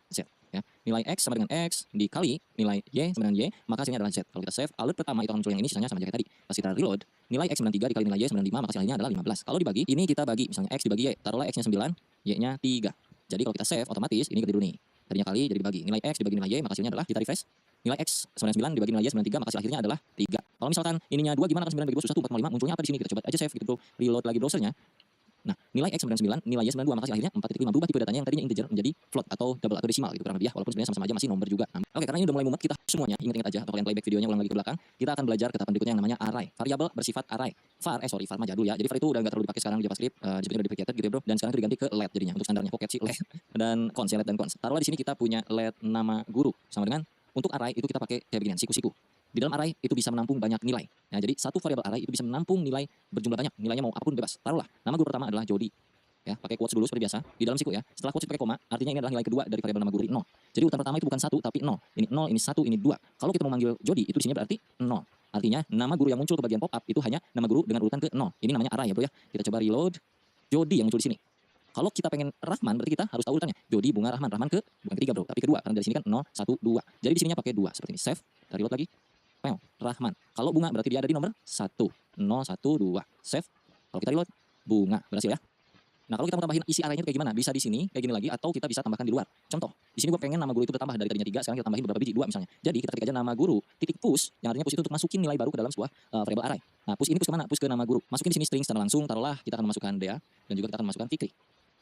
Z. Ya. Nilai X sama dengan X dikali nilai Y sama dengan Y, maka hasilnya adalah Z. Kalau kita save, alert pertama itu akan muncul yang ini, sisanya sama aja kayak tadi. Pas kita reload, nilai X 93 dikali nilai Y 95, maka hasilnya adalah 15. Kalau dibagi, ini kita bagi, misalnya X dibagi Y, taruhlah X-nya 9, Y-nya 3. Jadi kalau kita save, otomatis ini gede dulu nih. Tadinya kali jadi dibagi. Nilai X dibagi nilai Y, maka hasilnya adalah kita refresh. Nilai X 99 dibagi nilai Y 93, maka hasil akhirnya adalah 3. Kalau misalkan ininya 2 gimana kan 9 bagi 2 1 4,5, munculnya apa di sini? Kita coba aja save gitu bro. Reload lagi browsernya. Nah, nilai X 99, nilai Y 92, maka hasil akhirnya 4,5. Berubah tipe datanya yang tadinya integer menjadi float atau double atau desimal gitu kurang lebih ya. Walaupun sebenarnya sama-sama aja masih nomor juga. Oke, karena ini udah mulai mumet, kita semuanya ingat-ingat aja atau kalian playback videonya ulang lagi ke belakang. Kita akan belajar ke tahapan berikutnya yang namanya array. Variabel bersifat array. Var mah jadul ya. Jadi var itu udah enggak terlalu dipakai sekarang di JavaScript. Disebutnya udah deprecated gitu ya, bro. Dan sekarang itu diganti ke let jadinya. Untuk standarnya pocket sih let dan cons ya, let dan cons. Taruhlah di sini kita punya let nama guru sama dengan untuk array itu kita pakai kayak beginian, siku-siku. Di dalam array itu bisa menampung banyak nilai. Nah, jadi satu variabel array itu bisa menampung nilai berjumlah banyak. Nilainya mau apapun bebas. Taruhlah nama guru pertama adalah Jody. Ya, pakai quotes dulu seperti biasa di dalam siku ya. Setelah quotes pakai koma, artinya ini adalah nilai kedua dari variabel nama guru 0. Jadi urutan pertama itu bukan 1 tapi 0. Ini 0, ini 1, ini 2. Kalau kita mau manggil Jody itu di sini berarti 0. Artinya nama guru yang muncul ke bagian pop up itu hanya nama guru dengan urutan ke 0. Ini namanya array ya, bro ya. Kita coba reload Jody yang muncul di sini. Kalau kita pengen Rahman berarti kita harus tahu urutannya. Jody bunga Rahman, Rahman ke bukan ketiga, bro, tapi kedua karena dari sini kan 0 1 2. Jadi di sininya pakai 2 seperti ini. Save, kita reload lagi. Rahman. Kalau bunga berarti dia ada di nomor 1. 0 1 2. Save. Kalau kita reload bunga berhasil ya. Nah, kalau kita mau tambahin isi arraynya kayak gimana? Bisa di sini kayak gini lagi atau kita bisa tambahkan di luar. Contoh, di sini gue pengen nama guru itu bertambah dari tadinya 3, sekarang kita tambahin beberapa biji 2 misalnya. Jadi kita ketik aja nama guru titik push, yang artinya push itu untuk masukin nilai baru ke dalam sebuah variabel array. Nah, push ini push ke mana? Push ke nama guru. Masukin di sini string secara langsung, taruhlah kita akan masukkan Dea dan juga kita akan masukkan Fikri.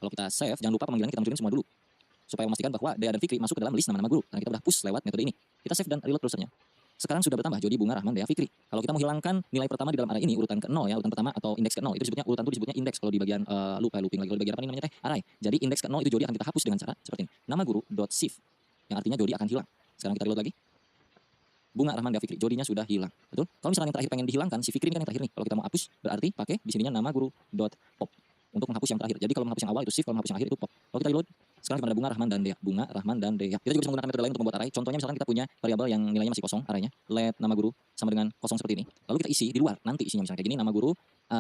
Kalau kita save, jangan lupa pemanggilannya kita munculin semua dulu. Supaya memastikan bahwa Dea dan Fikri masuk ke dalam list nama-nama guru. Karena kita udah push lewat metode ini. Kita save dan reload browsernya. Sekarang sudah bertambah Jody, Bunga, Rahman, Dea, Fikri. Kalau kita menghilangkan nilai pertama di dalam array ini urutan ke 0 ya, urutan pertama atau indeks ke 0 itu disebutnya urutan itu disebutnya indeks kalau di bagian looping lagi kalau di bagian apa ini namanya teh array. Jadi indeks ke 0 itu Jody akan kita hapus dengan cara seperti ini. Nama guru .shift yang artinya Jody akan hilang. Sekarang kita reload lagi. Bunga, Rahman, Dea, Fikri. Jodinya sudah hilang. Betul? Kalau misalnya yang terakhir pengen dihilangkan, si Fikri ini kan yang terakhir nih. Kalau kita mau hapus berarti pakai di sininya nama guru .pop untuk menghapus yang terakhir. Jadi kalau menghapus yang awal itu shift, kalau menghapus yang akhir itu pop. Kalau kita reload, sekarang kita ada Bunga, Rahman, dan Dea. Bunga, Rahman, dan Dea. Kita juga bisa menggunakan metode lain untuk membuat array. Contohnya misalkan kita punya variabel yang nilainya masih kosong, arraynya let nama guru sama dengan kosong seperti ini. Lalu kita isi di luar, nanti isinya misalnya kayak gini, nama guru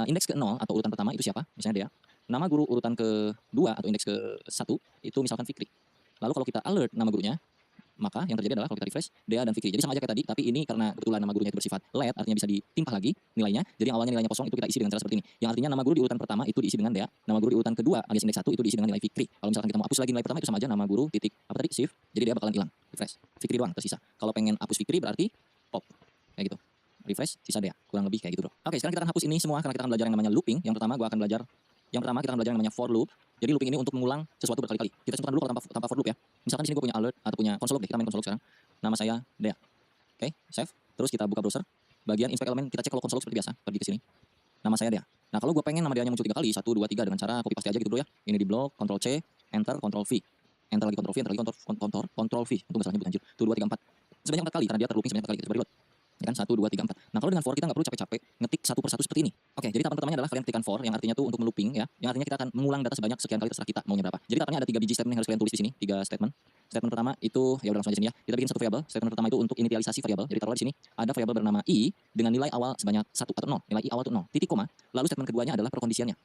indeks ke 0 atau urutan pertama itu siapa? Misalnya Dea. Nama guru urutan ke-2 atau indeks ke-1 itu misalkan Fikri. Lalu kalau kita alert nama gurunya, maka yang terjadi adalah kalau kita refresh Dea dan Fikri. Jadi sama aja kayak tadi, tapi ini karena kebetulan nama gurunya itu bersifat let, artinya bisa ditimpah lagi nilainya. Jadi yang awalnya nilainya kosong itu kita isi dengan cara seperti ini. Yang artinya nama guru di urutan pertama itu diisi dengan Dea, nama guru di urutan kedua alias indeks 1 itu diisi dengan nilai Fikri. Kalau misalkan kita mau hapus lagi nilai pertama itu sama aja nama guru titik apa tadi shift. Jadi dia bakalan hilang. Refresh. Fikri doang tersisa. Kalau pengen hapus Fikri berarti pop. Kayak gitu. Refresh sisa Dea. Kurang lebih kayak gitu, bro. Oke, sekarang kita akan hapus ini semua karena kita akan belajar yang namanya looping. Yang pertama kita akan belajar yang namanya for loop. Jadi looping ini untuk mengulang sesuatu berkali-kali. Kita sebutkan dulu kalau tanpa for loop ya. Misalkan di sini gue punya alert atau punya console log deh. Kita main console log sekarang. Nama saya Dea. Oke, save. Terus kita buka browser. Bagian inspect elemen kita cek kalau console log seperti biasa. Pergi ke sini. Nama saya Dea. Nah, kalau gue pengen nama Dea-nya muncul 3 kali, 1 2 3 dengan cara copy paste aja gitu bro ya. Ini di blok, Ctrl C, enter, Ctrl V. Enter lagi Ctrl V, enter lagi Ctrl V. Untuk enggak salah nyebut anjir. 1 2 3 4. Sebanyak 4 kali karena dia terlooping sebanyak 4 kali. Kita coba reload. Ya kan 1 2 3 4. Nah, kalau dengan for kita nggak perlu capek-capek ngetik satu persatu seperti ini. Oke, jadi tahapan pertamanya adalah kalian ketikkan for yang artinya tuh untuk melooping ya. Yang artinya kita akan mengulang data sebanyak sekian kali terserah kita maunya berapa. Jadi tahapannya ada 3 biji statement yang harus kalian tulis di sini, 3 statement. Statement pertama itu ya udah langsung aja sini ya. Kita bikin satu variabel. Statement pertama itu untuk inisialisasi variabel. Jadi taruhlah di sini ada variabel bernama i dengan nilai awal sebanyak 1 atau 0. Nilai i awal itu 0. Titik koma. Lalu statement keduanya adalah perkondisiannya.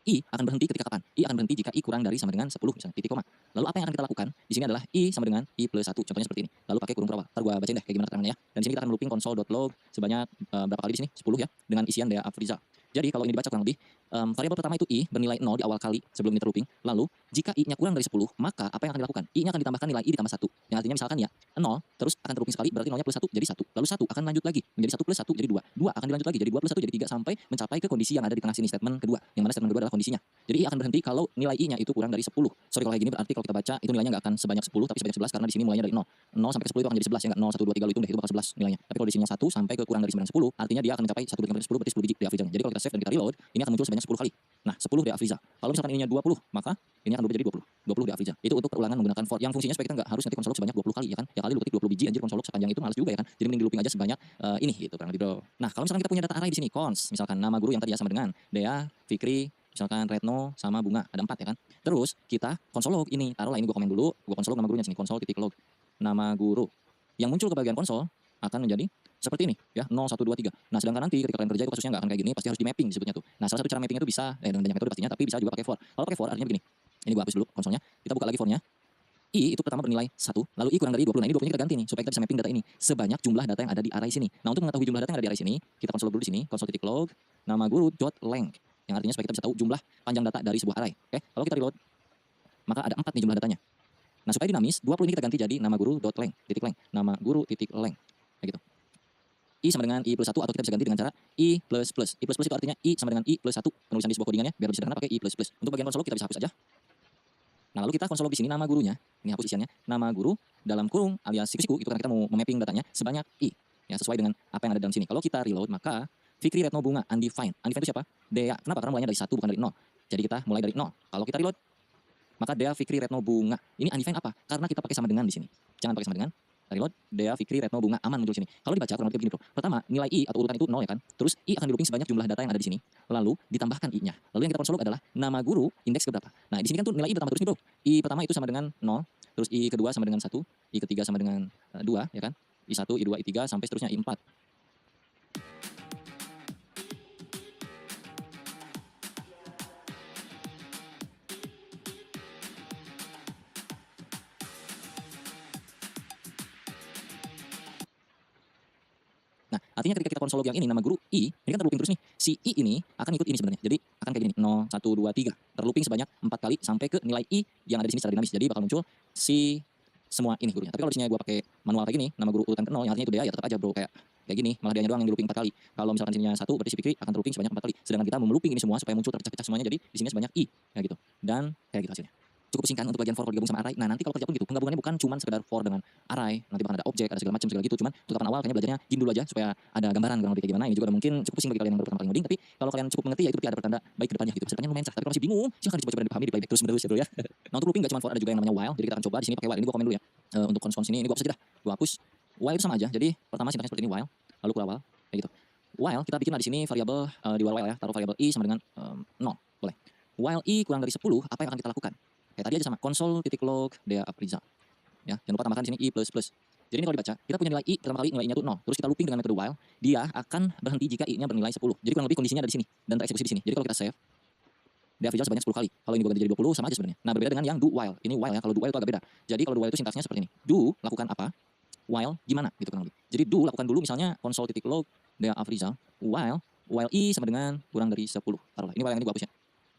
I akan berhenti ketika kapan? I akan berhenti jika I kurang dari sama dengan 10 misalnya, titik koma. Lalu apa yang akan kita lakukan? Di sini adalah I sama dengan I plus 1, contohnya seperti ini. Lalu pakai kurung perawal. Ntar gua bacain deh kayak gimana keterangannya ya. Dan di sini kita akan looping console.log sebanyak berapa kali di sini? 10 ya, dengan isian Dea Afriza. Jadi kalau ini dibaca kurang lebih variabel pertama itu I bernilai 0 di awal kali sebelum ini terlooping. Lalu jika I-nya kurang dari 10, maka apa yang akan dilakukan? I-nya akan ditambahkan nilai I ditambah 1. Yang artinya misalkan ya 0 terus akan terlooping sekali, berarti 0-nya plus 1 jadi 1. Lalu 1 akan lanjut lagi menjadi 1 plus 1 jadi 2. 2 akan dilanjut lagi jadi 2 plus 1 jadi 3 sampai mencapai ke kondisi yang ada di tengah sini, statement kedua. Yang mana statement kedua adalah kondisinya. Jadi I akan berhenti kalau nilai I-nya itu kurang dari 10. Sorry kalau kayak gini berarti kalau kita baca itu nilainya nggak akan sebanyak 10 tapi sebanyak 11 karena di sini mulainya dari 0. 0 sampai ke 10 itu akan jadi 11 ya enggak? 0 1 2 3 lu hitung deh itu bakal 11 nilainya. Tapi kalau di sininya 1 sampai ke kurang dari 9 10, artinya dia akan mencapai 1 banding 10 berarti 10 biji dari Afrizal. Jadi kalau kita save dan kita reload, ini akan muncul sebanyak 10 kali. Nah, 10 dari Afrizal. Kalau misalkan ininya 20, maka ini akan berubah jadi 20. 20 dari Afrizal. Itu untuk perulangan menggunakan for yang fungsinya supaya kita nggak harus ngetik konsol log sebanyak 20 kali ya kan. Ya kali lu ketik 20 biji anjir konsol log sepanjang itu males juga ya kan. Jadi mending di looping aja sebanyak ini gitu kurang lebih bro. Nah, kalau misalkan kita punya data array di sini cons, misalkan nama guru yang tadi ya sama dengan Dea, Fikri, misalkan Retno sama Bunga ada 4 ya kan. Terus kita konsol log ini taruhlah ini gua komen dulu, gua konsol log nama gurunya sini konsol titik log nama guru. Yang muncul ke bagian konsol akan menjadi seperti ini ya 0 1 2 3. Nah, sedangkan nanti ketika kalian kerja itu kasusnya nggak akan kayak gini, pasti harus di mapping disebutnya tuh. Nah, salah satu cara mappingnya itu bisa dengan banyak metode pastinya, tapi bisa juga pakai for. Kalau pakai for artinya begini. Ini gua hapus dulu konsolnya. Kita buka lagi fornya. I itu pertama bernilai 1, lalu I kurang dari 20. Nah, ini 20-nya kita ganti nih supaya kita bisa mapping data ini sebanyak jumlah data yang ada di array sini. Nah, untuk mengetahui jumlah data yang ada di array sini, kita konsol dulu di sini, konsol titik log nama guru dot length yang artinya supaya kita bisa tahu jumlah panjang data dari sebuah array. Oke, kalau kita reload maka ada 4 nih jumlah datanya. Nah, supaya dinamis, 20 ini kita ganti jadi nama guru dot length, titik length, nama guru titik length. Kayak gitu. I sama dengan I plus 1 atau kita bisa ganti dengan cara I plus plus. I plus plus itu artinya I sama dengan I plus 1. Penulisan di sebuah codingannya biar lebih sederhana pakai I plus plus. Untuk bagian konsol log kita bisa hapus aja. Nah, lalu kita konsol log di sini nama gurunya. Ini hapus isiannya. Nama guru dalam kurung alias siku-siku itu karena kita mau memapping datanya sebanyak I. Ya, sesuai dengan apa yang ada dalam sini. Kalau kita reload maka Fikri Retno Bunga undefined. Undefined itu siapa? Dea. Kenapa? Karena mulainya dari 1 bukan dari 0. Jadi kita mulai dari 0. Kalau kita reload maka Dea Fikri Retno Bunga. Ini undefined apa? Karena kita pakai sama dengan di sini. Jangan pakai sama dengan. Reload Dea Fikri Retno Bunga aman muncul sini. Kalau dibaca kurang lebih begini, Bro. Pertama, nilai I atau urutan itu 0 ya kan. Terus I akan di looping sebanyak jumlah data yang ada di sini. Lalu ditambahkan I-nya. Lalu yang kita konsol log adalah nama guru indeks keberapa. Nah, di sini kan tuh nilai I bertambah terus nih, Bro. I pertama itu sama dengan 0, terus I kedua sama dengan 1, I ketiga sama dengan 2 ya kan. I1, I2, I3 sampai seterusnya I4. Nah, artinya ketika kita konsol log yang ini nama guru I, ini kan terlooping terus nih. Si I ini akan ikut ini sebenarnya. Jadi akan kayak gini, 0 1 2 3. Terlooping sebanyak 4 kali sampai ke nilai I yang ada di sini secara dinamis. Jadi bakal muncul si semua ini gurunya. Tapi kalau di sini gua pakai manual kayak gini, nama guru urutan ke 0 yang artinya itu dia ya tetap aja bro kayak gini, malah dia doang yang di looping 4 kali. Kalau misalkan sininya 1 berarti si Fikri akan terlooping sebanyak 4 kali. Sedangkan kita melooping ini semua supaya muncul terpecah-pecah semuanya jadi di sini sebanyak I kayak gitu. Dan kayak gitu hasilnya. Cukup singkat untuk bagian for kalau digabung sama array. Nah, nanti kalau kerja pun gitu. Penggabungannya bukan cuma sekedar for dengan array, nanti bakal ada objek, ada segala macam segala gitu. Cuman untuk tahapan awal kayaknya belajarnya gini dulu aja supaya ada gambaran kurang lebih kayak gimana. Ini juga mungkin cukup pusing bagi kalian yang baru pertama kali ngoding, tapi kalau kalian cukup mengerti ya itu berarti ada pertanda baik ke depannya gitu. Pesertanya lumayan cerah, tapi kalau masih bingung, silahkan dicoba-coba dan dipahami di playback terus-menerus ya bro ya. Nah, untuk looping gak cuma for, ada juga yang namanya while. Jadi kita akan coba di sini pakai while. Ini gua komen dulu ya. Untuk kons ini gua hapus aja dah. Gua hapus. While itu sama aja. Jadi pertama sintaksnya seperti ini while, lalu kurang while kayak gitu. While kita bikinlah di sini variabel di while ya, taruh variabel I sama dengan 0, boleh. While I kurang dari 10, apa yang akan kita lakukan? Kayak tadi aja sama konsol titik log Dea Afrizal. Ya, jangan lupa tambahkan di sini I plus plus. Jadi ini kalau dibaca, kita punya nilai I pertama kali nilai I-nya itu 0. Terus kita looping dengan metode while, dia akan berhenti jika I-nya bernilai 10. Jadi kurang lebih kondisinya ada di sini dan tereksekusi di sini. Jadi kalau kita save Dea Afrizal sebanyak 10 kali. Kalau ini gua ganti jadi 20 sama aja sebenarnya. Nah, berbeda dengan yang do while. Ini while ya, kalau do while itu agak beda. Jadi kalau do while itu sintaksnya seperti ini. Do lakukan apa? While gimana gitu kurang lebih. Jadi do lakukan dulu misalnya konsol titik log Dea Afrizal while I sama dengan kurang dari 10. Taruhlah. Ini while yang ini gua hapus ya.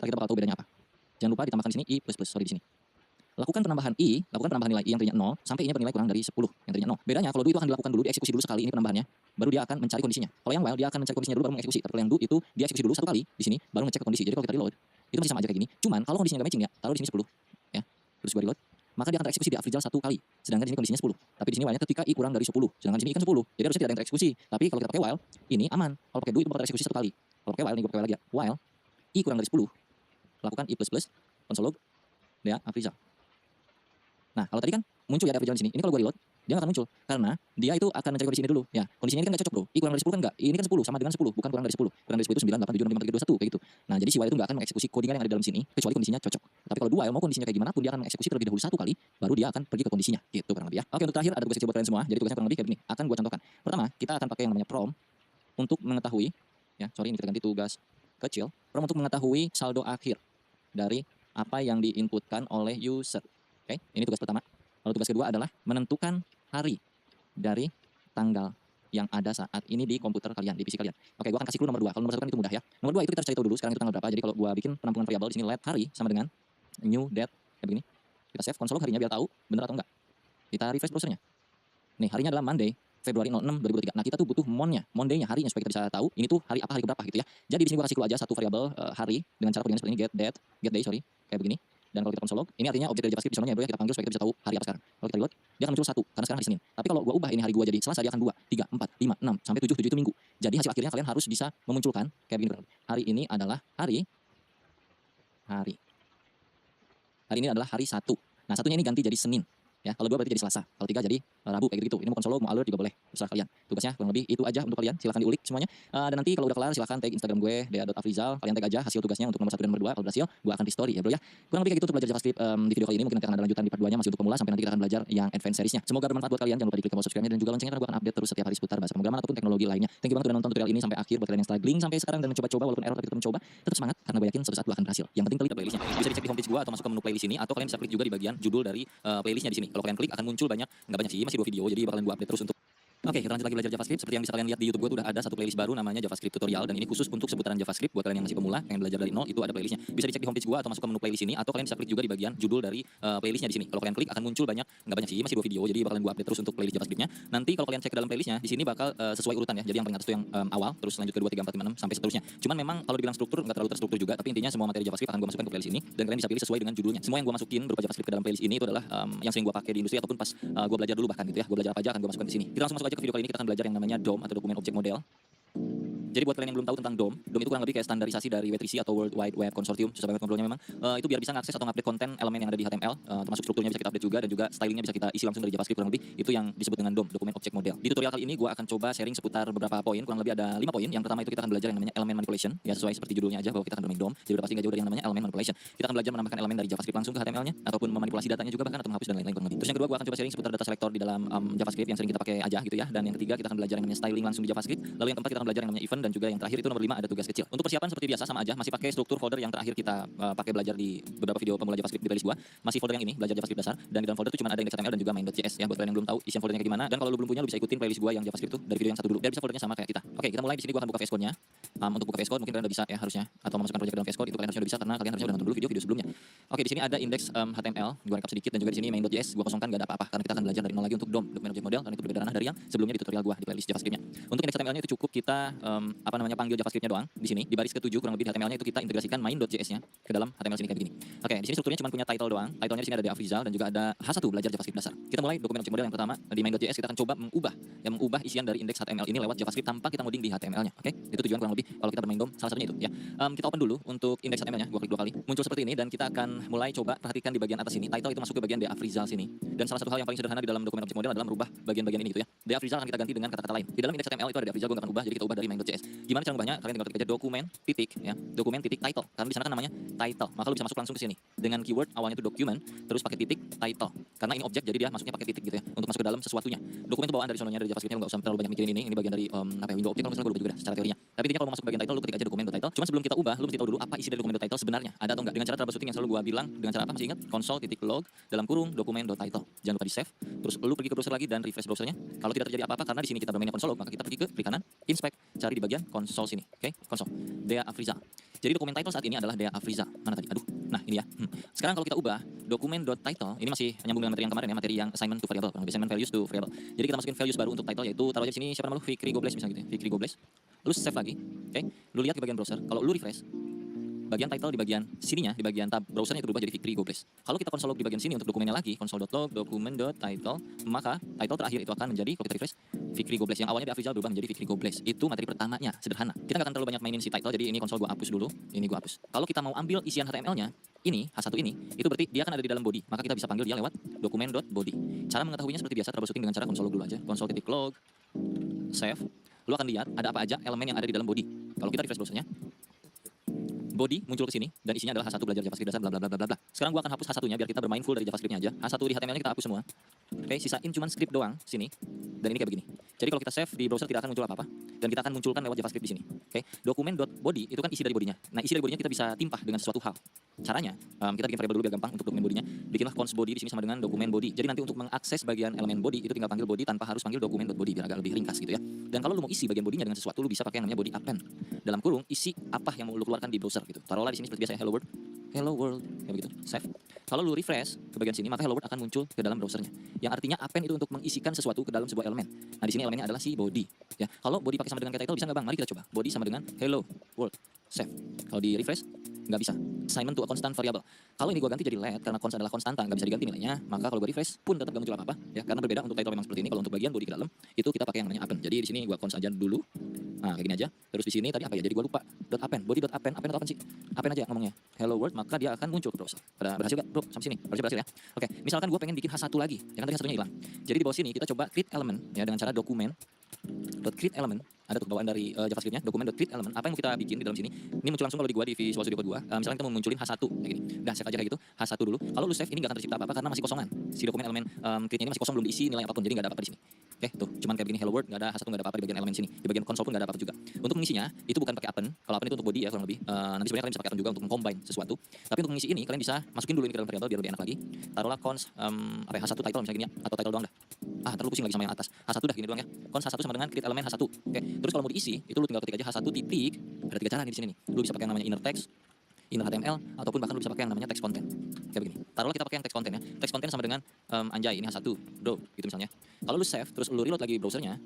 Ntar kita bakal tahu bedanya apa. Jangan lupa ditambahkan di sini I plus plus, sorry di sini. Lakukan penambahan nilai I yang tadinya 0 sampai I-nya bernilai kurang dari 10 yang tadinya 0. Bedanya kalau do itu akan dilakukan dulu, dieksekusi dulu sekali ini penambahannya, baru dia akan mencari kondisinya. Kalau yang while dia akan mencari kondisinya dulu baru mengeksekusi. Tapi kalau yang do itu dia eksekusi dulu satu kali di sini baru ngecek kondisi. Jadi kalau kita reload itu masih sama aja kayak gini. Cuman kalau kondisinya enggak matching ya, taruh di sini 10 ya. Terus gua reload, maka dia akan tereksekusi di Afrizal satu kali. Sedangkan di sini kondisinya 10. Tapi di sini while-nya ketika I kurang dari 10. Sedangkan di sini I kan 10. Jadi harusnya tidak ada yang tereksekusi. Tapi kalau kita pakai while, ini aman. Kalau pakai do itu bakal tereksekusi satu kali. Kalau pakai while, ini gua pakai while lagi ya. While I kurang dari 10, lakukan I plus plus konsol log Dea Afrizal. Nah, kalau tadi kan muncul ya ada Afrizal di sini. Ini kalau gue reload, dia nggak akan muncul karena dia itu akan mencari kondisi ini dulu. Ya, kondisinya ini kan nggak cocok bro. I kurang dari 10 kan nggak. Ini kan 10 sama dengan 10, bukan kurang dari 10. Kurang dari 10 itu 9, 8, 7, 6, 5, 4, 3, 2, 1 kayak gitu. Nah, jadi si while itu nggak akan mengeksekusi codingan yang ada di dalam sini kecuali kondisinya cocok. Tapi kalau do while mau kondisinya kayak gimana pun dia akan mengeksekusi terlebih dahulu satu kali, baru dia akan pergi ke kondisinya. Gitu kurang lebih ya. Oke, untuk terakhir ada tugas kecil buat kalian semua. Jadi tugasnya kurang lebih kayak gini. Akan gue contohkan. Pertama, kita akan pakai yang namanya prom untuk mengetahui ya, sorry ini kita ganti tugas kecil. Prom untuk mengetahui saldo akhir dari apa yang diinputkan oleh user. Oke, ini tugas pertama. Lalu tugas kedua adalah menentukan hari dari tanggal yang ada saat ini di komputer kalian, di PC kalian. Oke, gua akan kasih clue nomor 2. Kalau nomor 1 kan itu mudah ya. Nomor 2 itu kita harus cari tahu dulu sekarang itu tanggal berapa. Jadi kalau gua bikin penampungan variabel di sini let hari sama dengan new date kayak begini. Kita save konsol log harinya biar tahu benar atau enggak. Kita refresh browsernya. Nih, harinya adalah Monday, Februari 06 2023. Nah, kita tuh butuh monday-nya, harinya supaya kita bisa tahu ini tuh hari apa, hari berapa gitu ya. Jadi di sini gua kasih clue aja satu variabel hari dengan cara codingan seperti ini get day kayak begini. Dan kalau kita console log, ini artinya objek dari JavaScript di sononya ya bro ya, kita panggil supaya kita bisa tahu hari apa sekarang. Kalau kita reload, dia akan muncul 1 karena sekarang hari Senin. Tapi kalau gua ubah ini hari gua jadi Selasa, dia akan 2, 3, 4, 5, 6 sampai 7 itu minggu. Jadi hasil akhirnya kalian harus bisa memunculkan kayak begini. Hari ini adalah hari ini adalah hari 1. Nah, satunya ini ganti jadi Senin. Ya, kalau 2 berarti jadi Selasa, kalau 3 jadi Rabu kayak gitu. Ini mau konsol mau alert juga boleh, terserah kalian. Tugasnya kurang lebih itu aja untuk kalian, silahkan diulik semuanya. Dan nanti kalau udah kelar silahkan tag Instagram gue dea.afrizal, kalian tag aja hasil tugasnya untuk nomor 1 dan nomor 2. Kalau berhasil, gue akan di story ya bro ya. Kurang lebih kayak gitu untuk belajar JavaScript di video kali ini. Mungkin nanti akan ada lanjutan di part 2-nya masih untuk pemula sampai nanti kita akan belajar yang advance seriesnya. Semoga bermanfaat buat kalian. Jangan lupa diklik tombol subscribe-nya dan juga loncengnya karena gue akan update terus setiap hari seputar bahasa pemrograman ataupun teknologi lainnya. Thank you banget udah nonton tutorial ini sampai akhir. Buat kalian yang struggling sampai sekarang dan mencoba-coba walaupun error tapi tetap mencoba, tetap semangat karena gue yakin suatu saat gue akan berhasil. Yang penting klik playlistnya. Bisa dicek di homepage gue atau masuk ke menu playlist ini atau kalian bisa klik juga di bagian judul dari playlistnya di sini. Kalau kalian klik akan muncul nggak banyak sih, masih 2 video, jadi bakalan gue update terus untuk Oke, kita lanjut lagi belajar JavaScript. Seperti yang bisa kalian lihat di YouTube gue tuh udah ada satu playlist baru namanya JavaScript tutorial dan ini khusus untuk seputaran JavaScript buat kalian yang masih pemula, pengen belajar dari nol, itu ada playlistnya. Bisa dicek di homepage gue atau masuk ke menu playlist ini atau kalian bisa klik juga di bagian judul dari playlistnya di sini. Kalau kalian klik akan muncul nggak banyak sih, masih 2 video, jadi bakalan gue update terus untuk playlist JavaScript-nya. Nanti kalau kalian cek ke dalam playlistnya, di sini bakal sesuai urutan ya. Jadi yang paling atas itu yang awal, terus lanjut ke 2, 3, 4, 5, 6 sampai seterusnya. Cuman memang kalau dibilang struktur nggak terlalu terstruktur juga, tapi intinya semua materi JavaScript akan gue masukkan ke playlist ini dan kalian bisa pilih sesuai dengan judulnya. Semua yang gue masukin berupa JavaScript ke dalam playlist ini itu adalah yang sering gue pakai di industri ataupun pas gue belajar dulu bahkan gitu ya. Gue belajar apa aja akan gue masukkan di sini. Kita langsung masuk aja ke video kali ini. Kita akan belajar yang namanya DOM atau dokumen objek model. Jadi buat kalian yang belum tahu tentang DOM itu kurang lebih kayak standarisasi dari W3C atau World Wide Web Consortium. Susah banget ngobrolnya memang. Itu biar bisa ngakses atau ngupdate konten elemen yang ada di HTML, termasuk strukturnya bisa kita update juga dan juga stylingnya bisa kita isi langsung dari JavaScript kurang lebih. Itu yang disebut dengan DOM, dokumen object model. Di tutorial kali ini gue akan coba sharing seputar beberapa poin, kurang lebih ada 5 poin. Yang pertama itu kita akan belajar yang namanya element manipulation, ya sesuai seperti judulnya aja bahwa kita akan bermain DOM. Jadi udah pasti nggak jauh dari yang namanya element manipulation. Kita akan belajar menambahkan elemen dari JavaScript langsung ke HTML-nya ataupun memanipulasi datanya juga bahkan atau menghapus dan lain-lain kurang lebih. Terus yang kedua gue akan coba sharing seputar data selector di dalam JavaScript yang sering kita pakai aja gitu ya. Dan yang ketiga kita akan belajar yang namanya styling langsung di JavaScript. Lalu yang keempat kita akan belajar yang namanya event dan juga yang terakhir itu nomor 5 ada tugas kecil. Untuk persiapan seperti biasa sama aja, masih pakai struktur folder yang terakhir kita pakai belajar di beberapa video pemula JavaScript di playlist gua. Masih folder yang ini, belajar JavaScript dasar dan di dalam folder itu cuma ada index.html dan juga main.js ya buat kalian yang belum tahu isian foldernya kayak gimana dan kalau lu belum punya lu bisa ikutin playlist gua yang JavaScript itu dari video yang satu dulu biar bisa foldernya sama kayak kita. Oke, kita mulai di sini gua akan buka VS Code-nya. Untuk buka VS Code mungkin kalian udah bisa ya harusnya atau memasukkan project ke dalam VS Code itu kalian harusnya udah bisa karena kalian harusnya udah nonton dulu video sebelumnya. Oke, di sini ada index HTML, gua rekap sedikit dan juga di sini main.js gua kosongkan enggak ada apa-apa karena kita akan belajar dari nol lagi untuk DOM, dokumen object model, dan itu berbeda ranah dari yang sebelumnya di tutorial gua di playlist JavaScript-nya. Untuk index HTML-nya itu cukup kita panggil JavaScript-nya doang di sini di baris ke-7 kurang lebih di HTML-nya itu kita integrasikan main.js-nya ke dalam HTML sini kayak begini. Oke, di sini strukturnya cuma punya title doang. Title-nya di sini ada Dea Afrizal dan juga ada H1 belajar JavaScript dasar. Kita mulai dokumen object model yang pertama di main.js kita akan coba mengubah isian dari index HTML ini lewat JavaScript tanpa kita ngoding di HTML-nya. Oke, itu tujuan kurang lebih kalau kita bermain DOM salah satunya itu ya. Kita open dulu untuk index HTML-nya, gua klik 2 kali. Muncul seperti ini dan kita akan mulai coba perhatikan di bagian atas sini. Title itu masuk ke bagian Dea Afrizal sini. Dan salah satu hal yang paling sederhana di dalam dokumen object model adalah merubah bagian-bagian ini gitu ya. Dea Afrizal akan kita ganti dengan kata-kata lain. Di dalam index HTML itu ada Dea Afrizal, gua nggak akan ubah jadi kita ubah dari main.js. Gimana cara ubahnya? Kalian tinggal ketik aja dokumen titik title. Karena di sana kan namanya title. Maka lu bisa masuk langsung ke sini dengan keyword awalnya itu document terus pakai titik title. Karena ini objek jadi dia masuknya pakai titik gitu ya untuk masuk ke dalam sesuatunya. Dokumen itu bawaan dari sononya dari JavaScript-nya, enggak usah terlalu banyak mikirin ini. Ini bagian dari window object kalau misalnya gue lupa juga dah secara teorinya. Tapi intinya kalau mau masuk bagian title lu ketik aja dokumen.title. Cuma sebelum kita ubah lu mesti tahu dulu apa isi dari dokumen.title sebenarnya. Ada atau enggak? Dengan cara troubleshooting yang selalu gua bilang dengan cara apa? Masih ingat? Console.log dalam kurung dokumen.title. Jangan lupa di save. Terus lu pergi ke browser lagi dan refresh browsernya. Kalau tidak terjadi apa-apa karena di sini kita bermainnya console log, maka kita pergi ke klik kanan, inspect, cari di bagian console sini. Oke, console. Dea Afrizal. Jadi dokumen title saat ini adalah Dea Afrizal. Mana tadi? Aduh. Nah, ini ya. Sekarang kalau kita ubah dokumen.title, ini masih nyambung dengan materi yang kemarin ya, materi yang assignment to variable, assignment values to variable. Jadi kita masukin values baru untuk title yaitu taruh aja di sini siapa nama lu? Fikri Gobles misalnya gitu ya. Fikri Gobles. Lu save lagi. Oke. Lu lihat ke bagian browser. Kalau lu refresh bagian title di bagian sininya, di bagian tab browsernya itu berubah jadi Fikri Gobles. Kalau kita console log di bagian sini untuk dokumennya lagi, console.log dokumen.title, maka title terakhir itu akan menjadi, kalau kita refresh, Fikri Gobles. Yang awalnya di Afrizal berubah menjadi Fikri Gobles. Itu materi pertamanya, sederhana. Kita nggak akan terlalu banyak mainin si title, jadi ini console gua hapus dulu, ini gua hapus. Kalau kita mau ambil isian HTML-nya, ini, H1 ini, itu berarti dia akan ada di dalam body. Maka kita bisa panggil dia lewat dokumen.body. Cara mengetahuinya seperti biasa, troubleshooting dengan cara console log dulu aja. Console.log, save. Lu akan lihat ada apa aja elemen yang ada di dalam body. Kalau kita refresh browsernya, body muncul ke sini dan isinya adalah H1 belajar JavaScript dasar bla bla bla bla bla. Sekarang gua akan hapus H1-nya biar kita bermain full dari JavaScript-nya aja. H1 di HTML-nya kita hapus semua. Oke, sisain cuman script doang sini. Dan ini kayak begini. Jadi kalau kita save di browser tidak akan muncul apa-apa dan kita akan munculkan lewat JavaScript di sini. Oke, dokumen.body itu kan isi dari bodinya. Nah, isi dari bodinya kita bisa timpah dengan sesuatu hal. Caranya, kita bikin variabel dulu biar gampang untuk dokumen bodinya. Bikinlah cons body di sini sama dengan dokumen body. Jadi nanti untuk mengakses bagian elemen body itu tinggal panggil body tanpa harus panggil dokumen.body biar agak lebih ringkas gitu ya. Dan kalau lu mau isi bagian bodinya dengan sesuatu, lu bisa pakai yang namanya body append. Dalam kurung isi apa yang mau lu keluarkan di browser gitu. Taruhlah di sini seperti biasa ya, hello world kayak begitu. Save. Kalau lu refresh ke bagian sini, maka hello world akan muncul ke dalam browsernya. Yang artinya append itu untuk mengisikan sesuatu ke dalam sebuah elemen. Nah, di sini elemennya adalah si body ya. Kalau body pakai sama dengan title bisa nggak Bang? Mari kita coba. Body sama dengan hello world. Save. Kalau di refresh nggak bisa. Assignment to a constant variable. Kalau ini gue ganti jadi let karena cons adalah konstanta, nggak bisa diganti nilainya, maka kalau gue refresh pun tetap nggak muncul apa-apa ya, karena berbeda untuk title memang seperti ini. Kalau untuk bagian body ke dalam itu kita pakai yang namanya append. Jadi di sini gue cons aja dulu. Nah, kayak gini aja. Terus di sini tadi apa ya? Jadi gue lupa. Dot append, body dot append, append atau apa sih? Append aja ngomongnya. Hello world, maka dia akan muncul ke browser. Berhasil gak bro? Sampai sini. Berhasil ya. Oke, misalkan gue pengen bikin H1 lagi, ya kan tadi H1-nya hilang. Jadi di bawah sini kita coba create element ya dengan cara dokumen .create element. Ada tuh bawaan dari JavaScript-nya, dokumen.create element. Apa yang mau kita bikin di dalam sini? Ini muncul langsung kalau di gua di Visual Studio Code gua. Misalnya kita mau munculin H1 kayak gini. Udah save aja kayak gitu. H1 dulu. Kalau lu save ini enggak akan tercipta apa-apa karena masih kosongan. Si dokumen elemen create-nya ini masih kosong, belum diisi nilai apapun. Jadi enggak ada apa-apa di sini. Oke, tuh cuman kayak begini hello world, enggak ada H1, enggak ada apa-apa di bagian elemen sini. Di bagian konsol pun enggak ada apa-apa juga. Untuk mengisinya itu bukan pakai append. Kalau append itu untuk body ya kurang lebih. Nanti sebenarnya kalian bisa pakai append juga untuk mengcombine sesuatu. Tapi untuk mengisi ini kalian bisa masukin dulu ini ke dalam variable biar lebih enak lagi. Taruhlah cons apa ya, H1 title misalnya gini ya, atau title doang dah. Terlalu pusing lagi sama yang atas. H1 dah gini doang ya. Cons H1 sama dengan create elemen H1. Oke. Terus kalau mau diisi, itu lu tinggal ketik aja H1 titik. Ada 3 cara nih di sini nih. Lu bisa pakai yang namanya inner text, inner HTML, ataupun bahkan lu bisa pakai yang namanya text content. Kayak begini. Taruhlah kita pakai yang text content ya. Text content sama dengan anjay ini H1, bro, gitu misalnya. Kalau lu save terus lu reload lagi browsernya,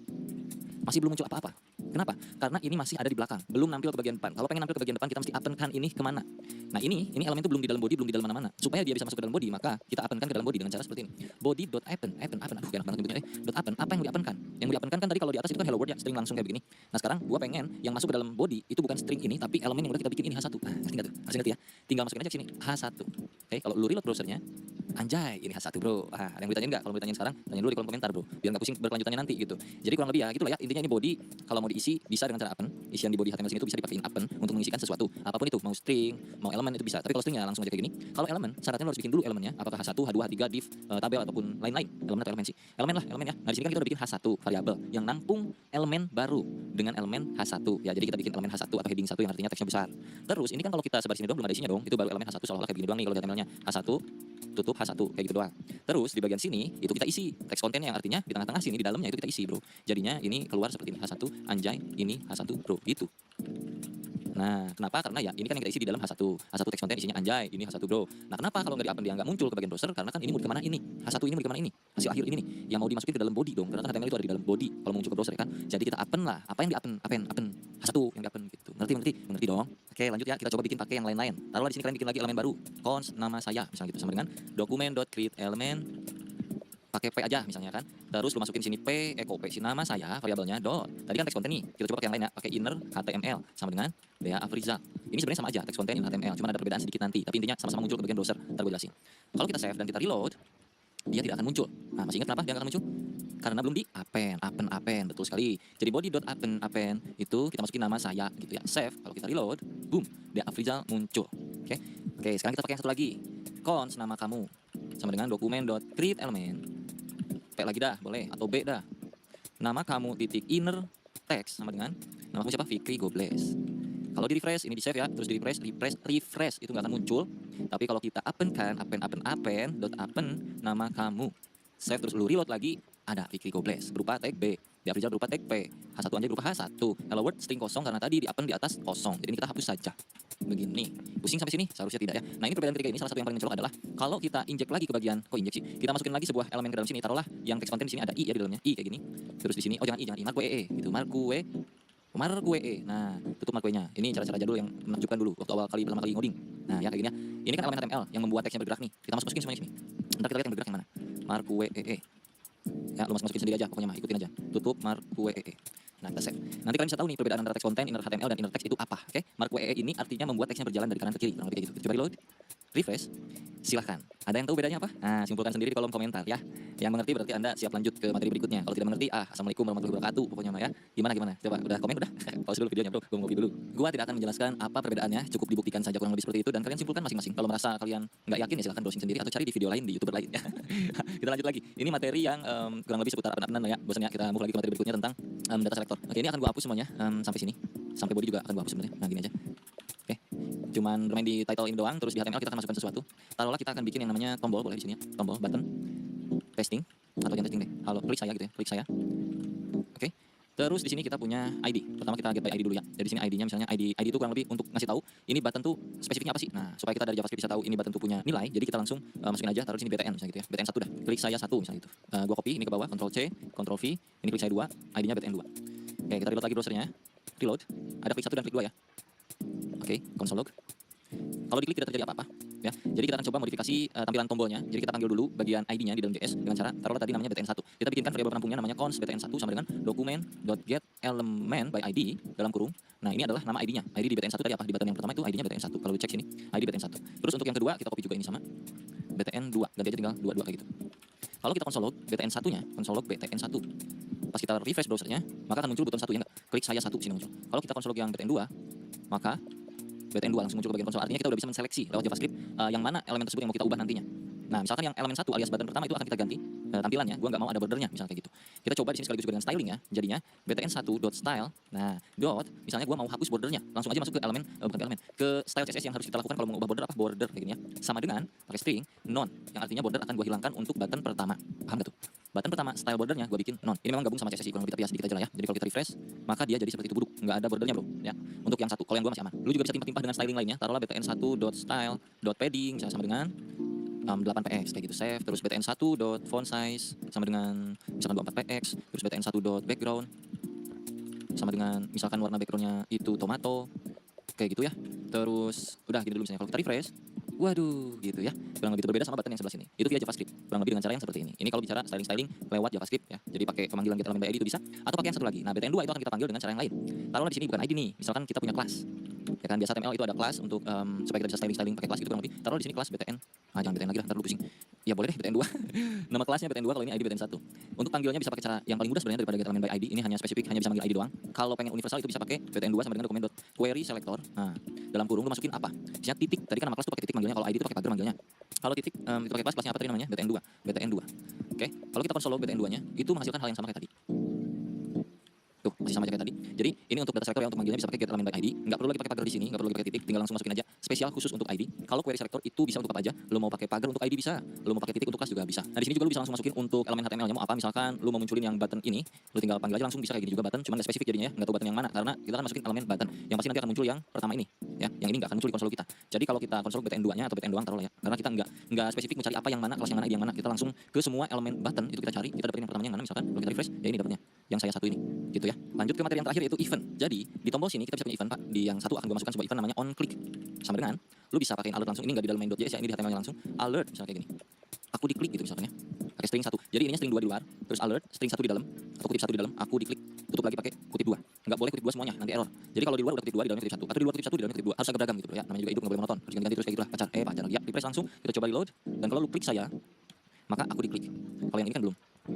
masih belum muncul apa-apa. Kenapa? Karena ini masih ada di belakang, belum nampil ke bagian depan. Kalau pengen nampil ke bagian depan, kita mesti append-kan ini kemana? Nah ini elemen itu belum di dalam body, belum di dalam mana-mana. Supaya dia bisa masuk ke dalam body, maka kita append-kan ke dalam body dengan cara seperti ini. Body.append, aduh enak banget nyebutnya .append, apa yang mau di-append-kan? Yang mau di-append-kan kan tadi kalau di atas itu kan hello world ya, string langsung kayak begini. Nah sekarang gua pengen yang masuk ke dalam body itu bukan string ini, tapi elemen yang udah kita bikin ini H1. Ngerti nggak tuh? Harus ngerti ya. Tinggal masukin aja ke sini H1. Oke, kalau lu reload browsernya, anjay ini H1 bro. Ada yang ditanyain nggak? Kalau mau ditanyain sekarang, tanya dulu di kolom komentar bro, biar nggak pusing berkelanjutannya nanti gitu. Jadi kurang lebih ya gitulah ya, intinya ini body kalau mau diisi bisa dengan cara append. Isian di body HTML sini itu bisa dipakein append untuk mengisikan sesuatu apapun itu, mau string, mau elemen itu bisa. Tapi kalau stringnya langsung aja kayak gini. Kalau elemen syaratnya lo harus bikin dulu elemennya, apakah H1, H2, H3, div, tabel ataupun lain-lain. Elemen atau elemen sih. Elemen lah, elemen ya. Nah, di sini kan kita udah bikin H1 variabel yang nampung elemen baru dengan elemen H1 ya. Jadi kita bikin elemen H1 atau heading 1 yang artinya teksnya besar. Terus ini kan kalau kita sebar sini doang belum ada isinya dong. Itu baru elemen H1 seolah-olah kayak begini doang nih kalau HTML-nya. H1 tutup H1 kayak gitu doang. Terus di bagian sini itu kita isi teks kontennya yang artinya di tengah-tengah sini di dalamnya itu kita isi, bro. Jadinya ini keluar seperti ini H1 anjay, ini H1 bro gitu. Nah, kenapa? Karena ya ini kan yang kita isi di dalam H1 teks konten isinya anjay, ini H1 bro. Nah, kenapa kalau nggak di-append dia nggak muncul ke bagian browser? Karena kan ini mau di kemana ini? H1 ini mau di kemana ini? Hasil akhir ini nih, yang mau dimasukin ke dalam body dong. Karena kan HTML itu ada di dalam body kalau mau muncul ke browser ya kan. Jadi kita append lah. Apa yang di-append? Append H1 yang di-append gitu. Ngerti dong? Oke, lanjut ya. Kita coba bikin pakai yang lain-lain. Taruhlah di sini kalian bikin lagi elemen baru. Cons nama saya misalnya gitu sama dengan dokumen.createElement pakai P aja misalnya kan. Terus lu masukin sini P, copy si nama saya variabelnya dot. Tadi kan teks konten nih. Kita coba pakai yang lain ya, pakai inner HTML sama dengan Bea Afrizal. Ini sebenarnya sama aja teks konten inner HTML, cuma ada perbedaan sedikit nanti. Tapi intinya sama-sama muncul ke bagian browser. Ntar gue jelasin. Kalau kita save dan kita reload, dia tidak akan muncul. Nah, masih ingat kenapa dia nggak akan muncul? Karena belum di append, betul sekali. Jadi body.append itu kita masukin nama saya gitu ya. Save, kalau kita reload, boom, Bea Afrizal muncul. Oke, sekarang kita pakai yang satu lagi. Cons nama kamu sama dengan dokumen.createElement. P lagi dah, boleh, atau B dah. Nama kamu titik inner text sama dengan nama kamu siapa? Fikri Gobles. Kalau di refresh, ini di save ya, terus di refresh itu nggak akan muncul. Tapi kalau kita append nama kamu, save terus lu reload lagi, ada Fikri Gobles berupa tag B, Bea Afrizal berupa tag P, H1 aja berupa H1. Hello world string kosong karena tadi di append di atas kosong. Jadi ini kita hapus saja. Begini. Pusing sampai sini? Seharusnya tidak ya. Nah, ini perbedaan ketiga ini salah satu yang paling mencolok adalah kalau kita injek lagi ke bagian injeksi, kita masukin lagi sebuah elemen ke dalam sini. Taruhlah yang teks konten di sini ada i ya di dalamnya. I kayak gini. Terus di sini jangan i, marque gitu. Marque. Nah, tutup marque-nya. Ini cara-cara jadul yang menakjubkan dulu waktu awal kali pertama kali ngoding. Nah, ya kayak gini ya. Ini kan elemen HTML yang membuat teksnya bergerak nih. Kita masukin semuanya sini. Ntar kita lihat yang bergerak yang mana. Marque. Ya, lu masukin sendiri aja pokoknya mah, ikutin aja. Tutup marque. Nah, kita save. Nanti kalian bisa tahu nih perbedaan antara teks konten, inner HTML dan inner text itu apa. Oke? Marque ini artinya membuat teksnya berjalan dari kanan ke kiri, kurang lebih kayak gitu. Coba reload. Refresh. Silahkan. Ada yang tahu bedanya apa? Nah, simpulkan sendiri di kolom komentar ya. Yang mengerti berarti Anda siap lanjut ke materi berikutnya. Kalau tidak mengerti, assalamualaikum warahmatullahi wabarakatuh pokoknya mah ya. Gimana? Coba udah komen udah? Pause dulu videonya, bro. Gua mau ngopi dulu. Gua tidak akan menjelaskan apa perbedaannya, cukup dibuktikan saja kurang lebih seperti itu dan kalian simpulkan masing-masing. Kalau merasa kalian nggak yakin ya silahkan browsing sendiri atau cari di video lain di YouTuber lain ya. Kita lanjut lagi. Ini materi yang kurang lebih seputar append-appendan ya. Bosannya kita move lagi ke materi berikutnya tentang data selector. Oke, ini akan gua hapus semuanya sampai sini. Sampai body juga akan gua hapus sebenarnya. Nah, gini aja. Oke. cuman bermain di title ini doang. Terus di HTML kita akan masukkan sesuatu. Taruhlah kita akan bikin yang namanya tombol, boleh di sini ya, tombol button testing atau yang testing deh. Kalau klik saya gitu ya, klik saya. Oke. Terus di sini kita punya ID. Pertama kita get by ID dulu ya. Jadi di sini ID-nya misalnya ID itu kurang lebih untuk ngasih tahu ini button tuh spesifiknya apa sih. Nah, supaya kita dari JavaScript bisa tahu ini button tuh punya nilai, jadi kita langsung masukin aja taruh di sini btn misalnya gitu ya. BTN 1 dah. Klik saya 1 misalnya gitu. Gua copy ini ke bawah, Ctrl C, Ctrl V, ini klik saya 2, ID-nya BTN 2. Oke, kita reload lagi browsernya. Reload. Ada klik 1 dan klik 2 ya. Oke, console log. Kalau diklik tidak terjadi apa-apa ya. Jadi kita akan coba modifikasi tampilan tombolnya. Jadi kita panggil dulu bagian ID-nya di dalam JS dengan cara taruhlah tadi namanya btn1. Kita bikinkan variabel penampungnya namanya const btn1 sama dengan document.getElement by ID dalam kurung. Nah, ini adalah nama ID-nya. ID di btn1 tadi apa? Di button yang pertama itu ID-nya btn1. Kalau lu cek sini, ID btn1. Terus untuk yang kedua kita copy juga ini sama btn2. Ganti aja tinggal 22 kayak gitu. Kalau kita console log btn1-nya, console log btn1. Pas kita refresh browsernya, maka akan muncul button 1 ya enggak? Klik saya 1 sini muncul. Kalau kita console log yang btn2, maka btn2 langsung muncul ke bagian konsol. Artinya kita udah bisa menseleksi lewat JavaScript yang mana elemen tersebut yang mau kita ubah nantinya. Nah, misalkan yang elemen 1 alias button pertama itu akan kita ganti tampilannya. Gua nggak mau ada bordernya misalnya kayak gitu. Kita coba di sini sekaligus juga dengan stylingnya. Jadinya btn1.style. Nah, dot misalnya gua mau hapus bordernya. Langsung aja masuk ke elemen bukan ke elemen, ke style CSS yang harus kita lakukan kalau mau ubah border apa border kayak gini ya. Sama dengan pakai string none yang artinya border akan gua hilangkan untuk button pertama. Paham gak tuh? Button pertama style bordernya gua bikin none. Ini memang gabung sama CSS kurang lebih tapi ya sedikit aja lah ya. Jadi kalau kita refresh, maka dia jadi seperti itu buduk, nggak ada bordernya bro ya. Untuk yang satu, kalau yang gua masih aman. Lu juga bisa timpah-timpah dengan styling lainnya. Taruhlah btn1.style.padding misalnya sama dengan 8px kayak gitu save. Terus btn1.font size sama dengan misalkan 24px. Terus btn1.background sama dengan misalkan warna backgroundnya itu tomato kayak gitu ya. Terus udah gini dulu misalnya kalau kita refresh, waduh gitu ya, kurang lebih berbeda sama button yang sebelah sini. Itu via JavaScript, kurang lebih dengan cara yang seperti ini. Ini kalau bicara styling lewat JavaScript ya. Jadi pakai pemanggilan getElement by ID itu bisa, atau pakai yang satu lagi. Nah, btn2 itu akan kita panggil dengan cara yang lain. Taruhlah di sini bukan ID nih, misalkan kita punya kelas. Ya kan biasa HTML itu ada kelas untuk supaya kita bisa styling pakai kelas gitu kurang lebih. Taruh di sini kelas btn. Ah, jangan btn lagi lah, ntar lu pusing. Ya boleh deh btn2. Nama kelasnya btn2 kalau ini ID btn1. Untuk panggilnya bisa pakai cara yang paling mudah sebenarnya daripada getElement by ID. Ini hanya spesifik, hanya bisa manggil ID doang. Kalau pengen universal itu bisa pakai btn2 sama dengan document.query selector. Nah, dalam kurung lu masukin apa? Misalnya titik. Tadi kan nama kelas tuh pakai titik manggilnya, kalau ID itu pakai pagar manggilnya. Kalau titik itu pakai kelasnya apa tadi namanya? btn2. btn2. Oke. Kalau kita console log btn2-nya itu menghasilkan hal yang sama kayak tadi. Tuh, masih sama aja kayak tadi. Jadi, ini untuk data selector yang untuk manggilnya bisa pakai getElement by ID. Nggak perlu lagi pakai pagar di sini, nggak perlu lagi pakai titik, tinggal langsung masukin aja spesial khusus untuk ID. Kalau query selector itu bisa untuk apa aja? Lu mau pakai pagar untuk ID bisa, lu mau pakai titik untuk kelas juga bisa. Nah, di sini juga lu bisa langsung masukin untuk elemen HTML-nya mau apa? Misalkan lu mau munculin yang button ini, lu tinggal panggil aja langsung bisa kayak gini juga button, cuman nggak spesifik jadinya ya, nggak tahu button yang mana karena kita kan masukin elemen button. Yang pasti nanti akan muncul yang pertama ini, ya. Yang ini nggak akan muncul di konsol kita. Jadi kalau kita konsol btn2-nya atau btn doang taruh lah ya. Karena kita nggak spesifik mencari apa yang mana, kelas yang mana, ID yang mana. Kita langsung ke semua elemen button itu kita cari, kita dapetin yang pertamanya yang mana misalkan kalau kita refresh, ya ini dapatnya. Yang saya satu ini. Gitu ya. Lanjut ke materi yang terakhir yaitu event. Jadi, di tombol sini kita bisa punya event, Pak. Di yang satu akan gue masukkan sebuah event namanya onClick. Sama dengan lu bisa pakai alert langsung, ini nggak di dalam main.js ya, ini di HTML langsung. Alert misalnya kayak gini. Aku diklik gitu misalkan ya. Pakai string 1. Jadi ininya string 2 di luar, terus alert string 1 di dalam atau kutip 1 di dalam, aku diklik. Tutup lagi pakai kutip 2. Enggak boleh kutip 2 semuanya, nanti error. Jadi kalau di luar udah kutip 2 di dalamnya kutip 1, atau di luar kutip 1 di dalamnya kutip 2. Harus agak beragam gitu bro ya. Namanya juga hidup enggak boleh monoton. Harus ganti-ganti terus kayak gitulah. Pacar lagi ya. Refresh langsung, kita coba reload dan kalau lu klik saya, maka aku diklik. Kalau yang ini kan belum.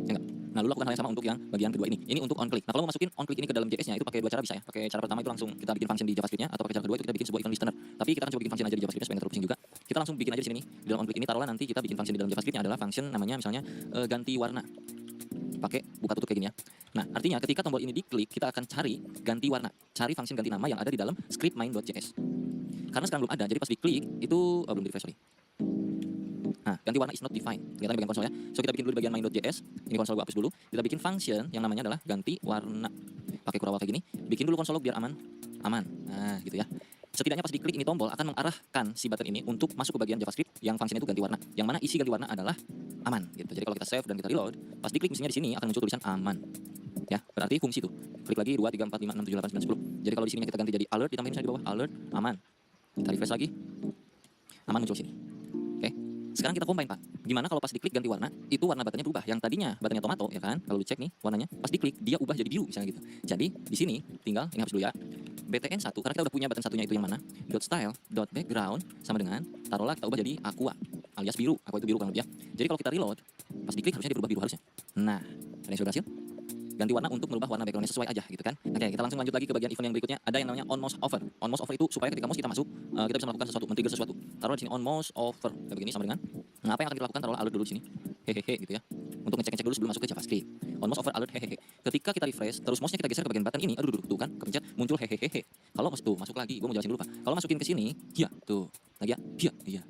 Ya enggak? Nah, lu lakukan hal yang sama untuk yang bagian kedua ini. Ini untuk onClick. Nah, kalau mau masukin onClick ini ke dalam JS-nya itu pakai dua cara bisa ya. Pakai cara pertama itu langsung kita bikin function di JavaScript-nya atau pakai cara kedua itu kita bikin sebuah event listener. Tapi kita akan coba bikin function aja di JavaScript supaya enggak terlalu pusing juga. Kita langsung bikin aja di sini nih. Di dalam onClick ini taruhlah nanti kita bikin function di dalam JavaScript-nya adalah function namanya misalnya ganti warna. Pakai buka tutup kayak gini ya. Nah, artinya ketika tombol ini diklik, kita akan cari ganti warna. Cari function ganti nama yang ada di dalam script main.js. Karena sekarang belum ada, jadi pas diklik itu belum di refresh sorry. Nah, ganti warna is not defined. Kelihatan di bagian konsol ya. So kita bikin dulu di bagian main.js. Ini konsol gua hapus dulu. Kita bikin function yang namanya adalah ganti warna. Pakai kurang kayak gini. Bikin dulu konsol biar aman. Nah, gitu ya. Setidaknya pas diklik ini tombol akan mengarahkan si button ini untuk masuk ke bagian JavaScript yang function itu ganti warna. Yang mana isi ganti warna adalah aman gitu. Jadi kalau kita save dan kita reload, pas diklik mestinya di sini akan muncul tulisan aman. Ya, berarti fungsi itu. Klik lagi 2 3 4 5 6 7 8 9 10. Jadi kalau di sini kita ganti jadi alert ditambahin misalnya di bawah alert aman. Kita refresh lagi. Aman muncul sini. Oke. Sekarang kita combine, Pak. Gimana kalau pas diklik ganti warna, itu warna buttonnya berubah. Yang tadinya buttonnya tomato, ya kan? Kalau lu cek nih warnanya, pas diklik dia ubah jadi biru misalnya gitu. Jadi di sini tinggal ini hapus dulu ya. btn1 karena kita udah punya button satunya itu yang mana? .style.background sama dengan taruhlah kita ubah jadi aqua alias biru. Aqua itu biru kan lebih ya. Jadi kalau kita reload, pas diklik harusnya dia berubah biru harusnya. Nah, ada yang sudah berhasil? Ganti warna untuk merubah warna backgroundnya sesuai aja gitu kan. Oke, kita langsung lanjut lagi ke bagian event yang berikutnya. Ada yang namanya on mouse over. On mouse over itu supaya ketika mouse kita masuk, kita bisa melakukan sesuatu, men-trigger sesuatu. Taruh di sini on mouse over kayak begini sama dengan. Nah, apa yang akan kita lakukan? Taruhlah alert dulu di sini. Hehehe gitu ya. untuk ngecek-ngecek dulu sebelum masuk ke JavaScript. On mouse over alert hehehe. Ketika kita refresh, terus mouse-nya kita geser ke bagian button ini, aduh, tuh kan, kepencet, muncul hehehe. Kalau mouse tuh masuk lagi, gue mau jelasin dulu Pak. Kalau masukin ke sini, ya tuh, lagi ya, iya.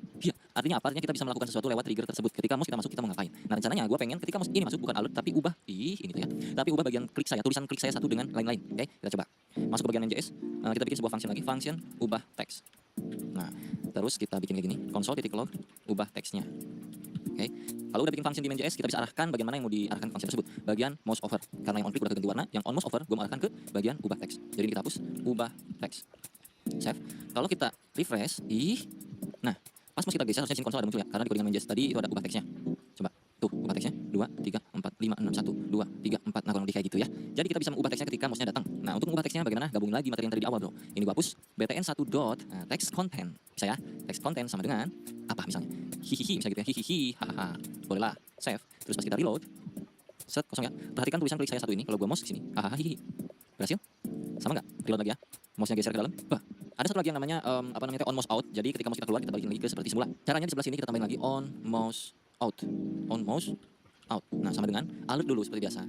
Artinya apa? Artinya kita bisa melakukan sesuatu lewat trigger tersebut. Ketika mouse kita masuk, kita mau ngapain? Nah, rencananya gue pengen ketika mouse ini masuk bukan alert, tapi ubah, ini tuh ya. Tapi ubah bagian klik saya, tulisan klik saya satu dengan lain-lain. Oke, kita coba. Masuk ke bagian MJS, kita bikin sebuah function lagi, function ubah teks. Nah, terus kita bikin kayak gini, console.log, ubah teksnya. Oke, kalau udah bikin function di main.js, kita bisa arahkan bagian mana yang mau diarahkan ke function tersebut. Bagian mouse over, karena yang on click udah ganti warna, yang on mouse over gue mau arahkan ke bagian ubah teks. Jadi kita hapus ubah teks. Save. Kalau kita refresh, nah pas mouse kita geser harusnya sini konsol ada muncul ya, karena di codingan main.js tadi itu ada ubah teksnya. Coba, tuh ubah teksnya 2, 3, 4, 5, 6, 1, 2, 3, 4, nah kurang lebih kayak gitu ya. Jadi kita bisa mengubah teksnya ketika mouse-nya datang. Nah untuk mengubah teksnya bagaimana? Gabungin lagi materi yang tadi di awal bro. Ini gue hapus btn1 dot text content, bisa ya, text content sama dengan apa misalnya, hihihi misalnya gitu ya, hihihi, hahaha, bolehlah, save, terus pas kita reload, set, kosong ya, perhatikan tulisan klik saya satu ini, kalau gue mouse ke sini, hahaha, hihihi, berhasil, sama nggak, reload lagi ya, mouse-nya geser ke dalam, bah, ada satu lagi yang namanya, on mouse out, jadi ketika mouse kita keluar, kita balikin lagi ke seperti semula, caranya di sebelah sini kita tambahin lagi on mouse out, nah sama dengan alert dulu seperti biasa,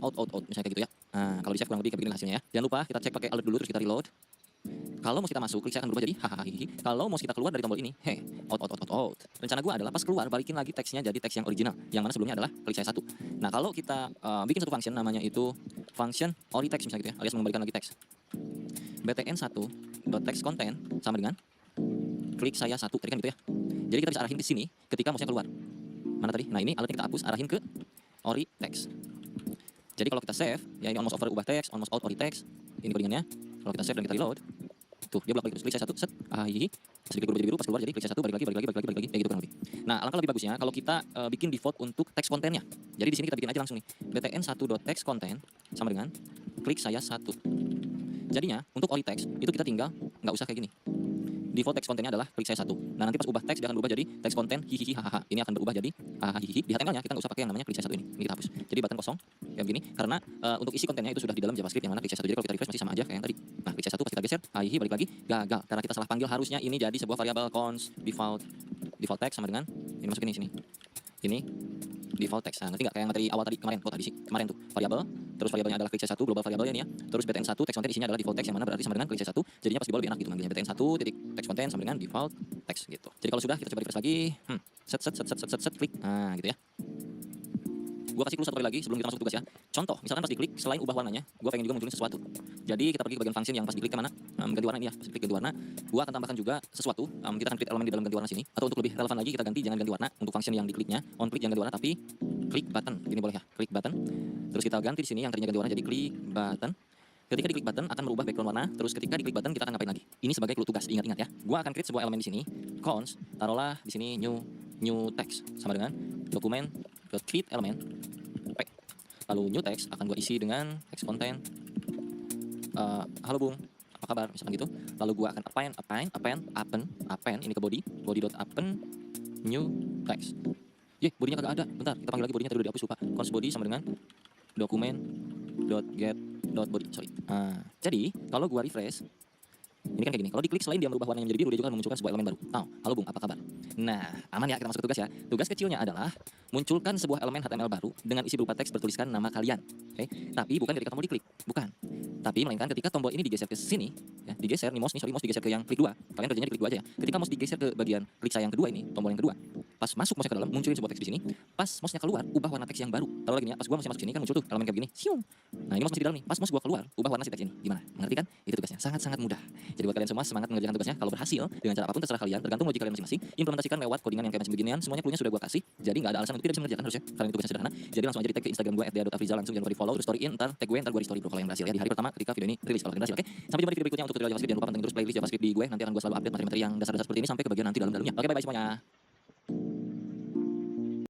out, misalnya kayak gitu ya, nah kalau di save kurang lebih kayak begini hasilnya ya, jangan lupa kita cek pakai alert dulu, terus kita reload. Kalau mouse kita masuk, klik saya akan berubah jadi hahaha. Kalau mouse kita keluar dari tombol ini, out. Rencana gue adalah pas keluar balikin lagi teksnya jadi teks yang original, yang mana sebelumnya adalah klik saya satu. Nah kalau kita bikin satu function namanya itu function ori text misalnya gitu ya, alias mengembalikan lagi teks. btn1.textContent sama dengan klik saya satu, tadi kan gitu ya. Jadi kita bisa arahin ke sini ketika mouse-nya keluar. Mana tadi? Nah ini alertnya kita hapus, arahin ke ori text. Jadi kalau kita save, ya ini on mouse over ubah teks, on mouse out ori text. Ini codingannya. Kalau kita save dan kita reload, tuh dia bolak-balik terus klik saya satu, set, pas klik berubah jadi biru, pas keluar jadi klik saya satu, balik lagi, kayak gitu kurang lebih. Nah alangkah lebih bagusnya kalau kita bikin default untuk teks kontennya. Jadi di sini kita bikin aja langsung nih, btn1.textContent sama dengan klik saya satu. Jadinya untuk ori text itu kita tinggal nggak usah kayak gini. Default text kontennya adalah klik saya satu. Nah nanti pas ubah teks dia akan berubah jadi teks konten hihihi hahaha. Ini akan berubah jadi hahaha hihihi. Di HTML-nya kita nggak usah pakai yang namanya klik saya satu ini. Ini kita hapus. Jadi button kosong kayak begini karena untuk isi kontennya itu sudah di dalam JavaScript yang mana klik saya satu. Jadi kalau kita refresh masih sama aja kayak yang tadi. Nah klik saya satu pas kita geser hihihi balik lagi gagal karena kita salah panggil, harusnya ini jadi sebuah variabel const default text sama dengan ini masukin sini. Ini default text. Nah, nanti nggak kayak yang materi awal tadi kemarin, tadi sih kemarin tuh variabel, terus variabelnya adalah klik C1 global variabelnya ini ya, terus btn1 text content isinya adalah default text yang mana berarti sama dengan klik C1, jadinya pas di bawah lebih enak gitu manggilnya btn1 titik text content sama dengan default text gitu. Jadi kalau sudah kita coba refresh lagi, set klik, nah gitu ya. Gue kasih clue satu kali lagi sebelum kita masuk ke tugas ya. Contoh, misalkan pas diklik, selain ubah warnanya, gue pengen juga munculin sesuatu. Jadi kita pergi ke bagian function yang pas diklik ke mana, ganti warna ini ya, pas diklik ganti warna, gue akan tambahkan juga sesuatu. Kita akan create elemen di dalam ganti warna sini. Atau untuk lebih relevan lagi, kita ganti jangan ganti warna untuk function yang dikliknya, on click jangan ganti warna tapi klik button. Ini boleh ya, klik button. Terus kita ganti di sini yang tadinya ganti warna jadi klik button. Ketika diklik button akan merubah background warna. Terus ketika diklik button kita akan ngapain lagi? Ini sebagai clue tugas, ingat-ingat ya. Gue akan create sebuah elemen di sini, const, taruhlah di sini new text sama dengan dokumen.create element. Lalu new text akan gue isi dengan text content halo bung, apa kabar, misalkan gitu. Lalu gue akan append ini ke body.append new text. Bodinya kagak ada, bentar kita panggil lagi bodinya, tadi udah dihapus lupa. Const body sama dengan dokumen.get.body, sorry. Jadi kalau gue refresh ini kan kayak gini, kalau diklik selain dia merubah warnanya menjadi biru, dia juga akan memunculkan sebuah elemen baru. Halo bung, apa kabar? Nah, aman ya, kita masuk ke tugas ya. Tugas kecilnya adalah munculkan sebuah elemen HTML baru dengan isi berupa teks bertuliskan nama kalian. Oke? Tapi bukan ketika tombol diklik, bukan. Tapi melainkan ketika tombol ini digeser ke sini, ya, digeser nih mouse digeser ke yang klik 2. Kalian kerjanya di klik 2 aja ya. Ketika mouse digeser ke bagian klik saya yang kedua ini, tombol yang kedua, pas masuk mouse ke dalam munculin sebuah teks di sini. Pas mouse-nya keluar, ubah warna teks yang baru. Taruh lagi nih ya, pas gua masih masuk sini kan muncul tuh elemen kayak begini. Siung. Nah, ini mouse masih di dalam nih. Pas mouse gua keluar, ubah warna si teks ini. Gimana? Mengerti kan? Itu tugasnya. Sangat-sangat mudah. Jadi buat kalian semua semangat mengerjakan tugasnya. Kalau berhasil dengan cara apapun terserah kalian, tergantung logik kalian masing-masing. Implementasikan lewat codingan yang kayak macam beginian. Semuanya clue-nya sudah gua kasih. Jadi enggak ada alasan untuk tidak bisa mengerjakan harusnya. Karena itu tugasnya sederhana. Jadi langsung aja di tag ke Instagram gua @dea.afrizal, langsung jangan lupa di-follow, terus storyin, ntar tag gue, ntar gua di story bro kalau yang berhasil ya di hari pertama ketika video ini rilis kalau kalian berhasil. Oke? Sampai jumpa di video berikutnya untuk tutorial JavaScript. Jangan lupa pantengin terus playlist JavaScript di gue. Nanti akan gua selalu update materi-materi yang dasar-dasar seperti ini sampai ke bagian nanti dalam-dalamnya. Oke, bye-bye semuanya.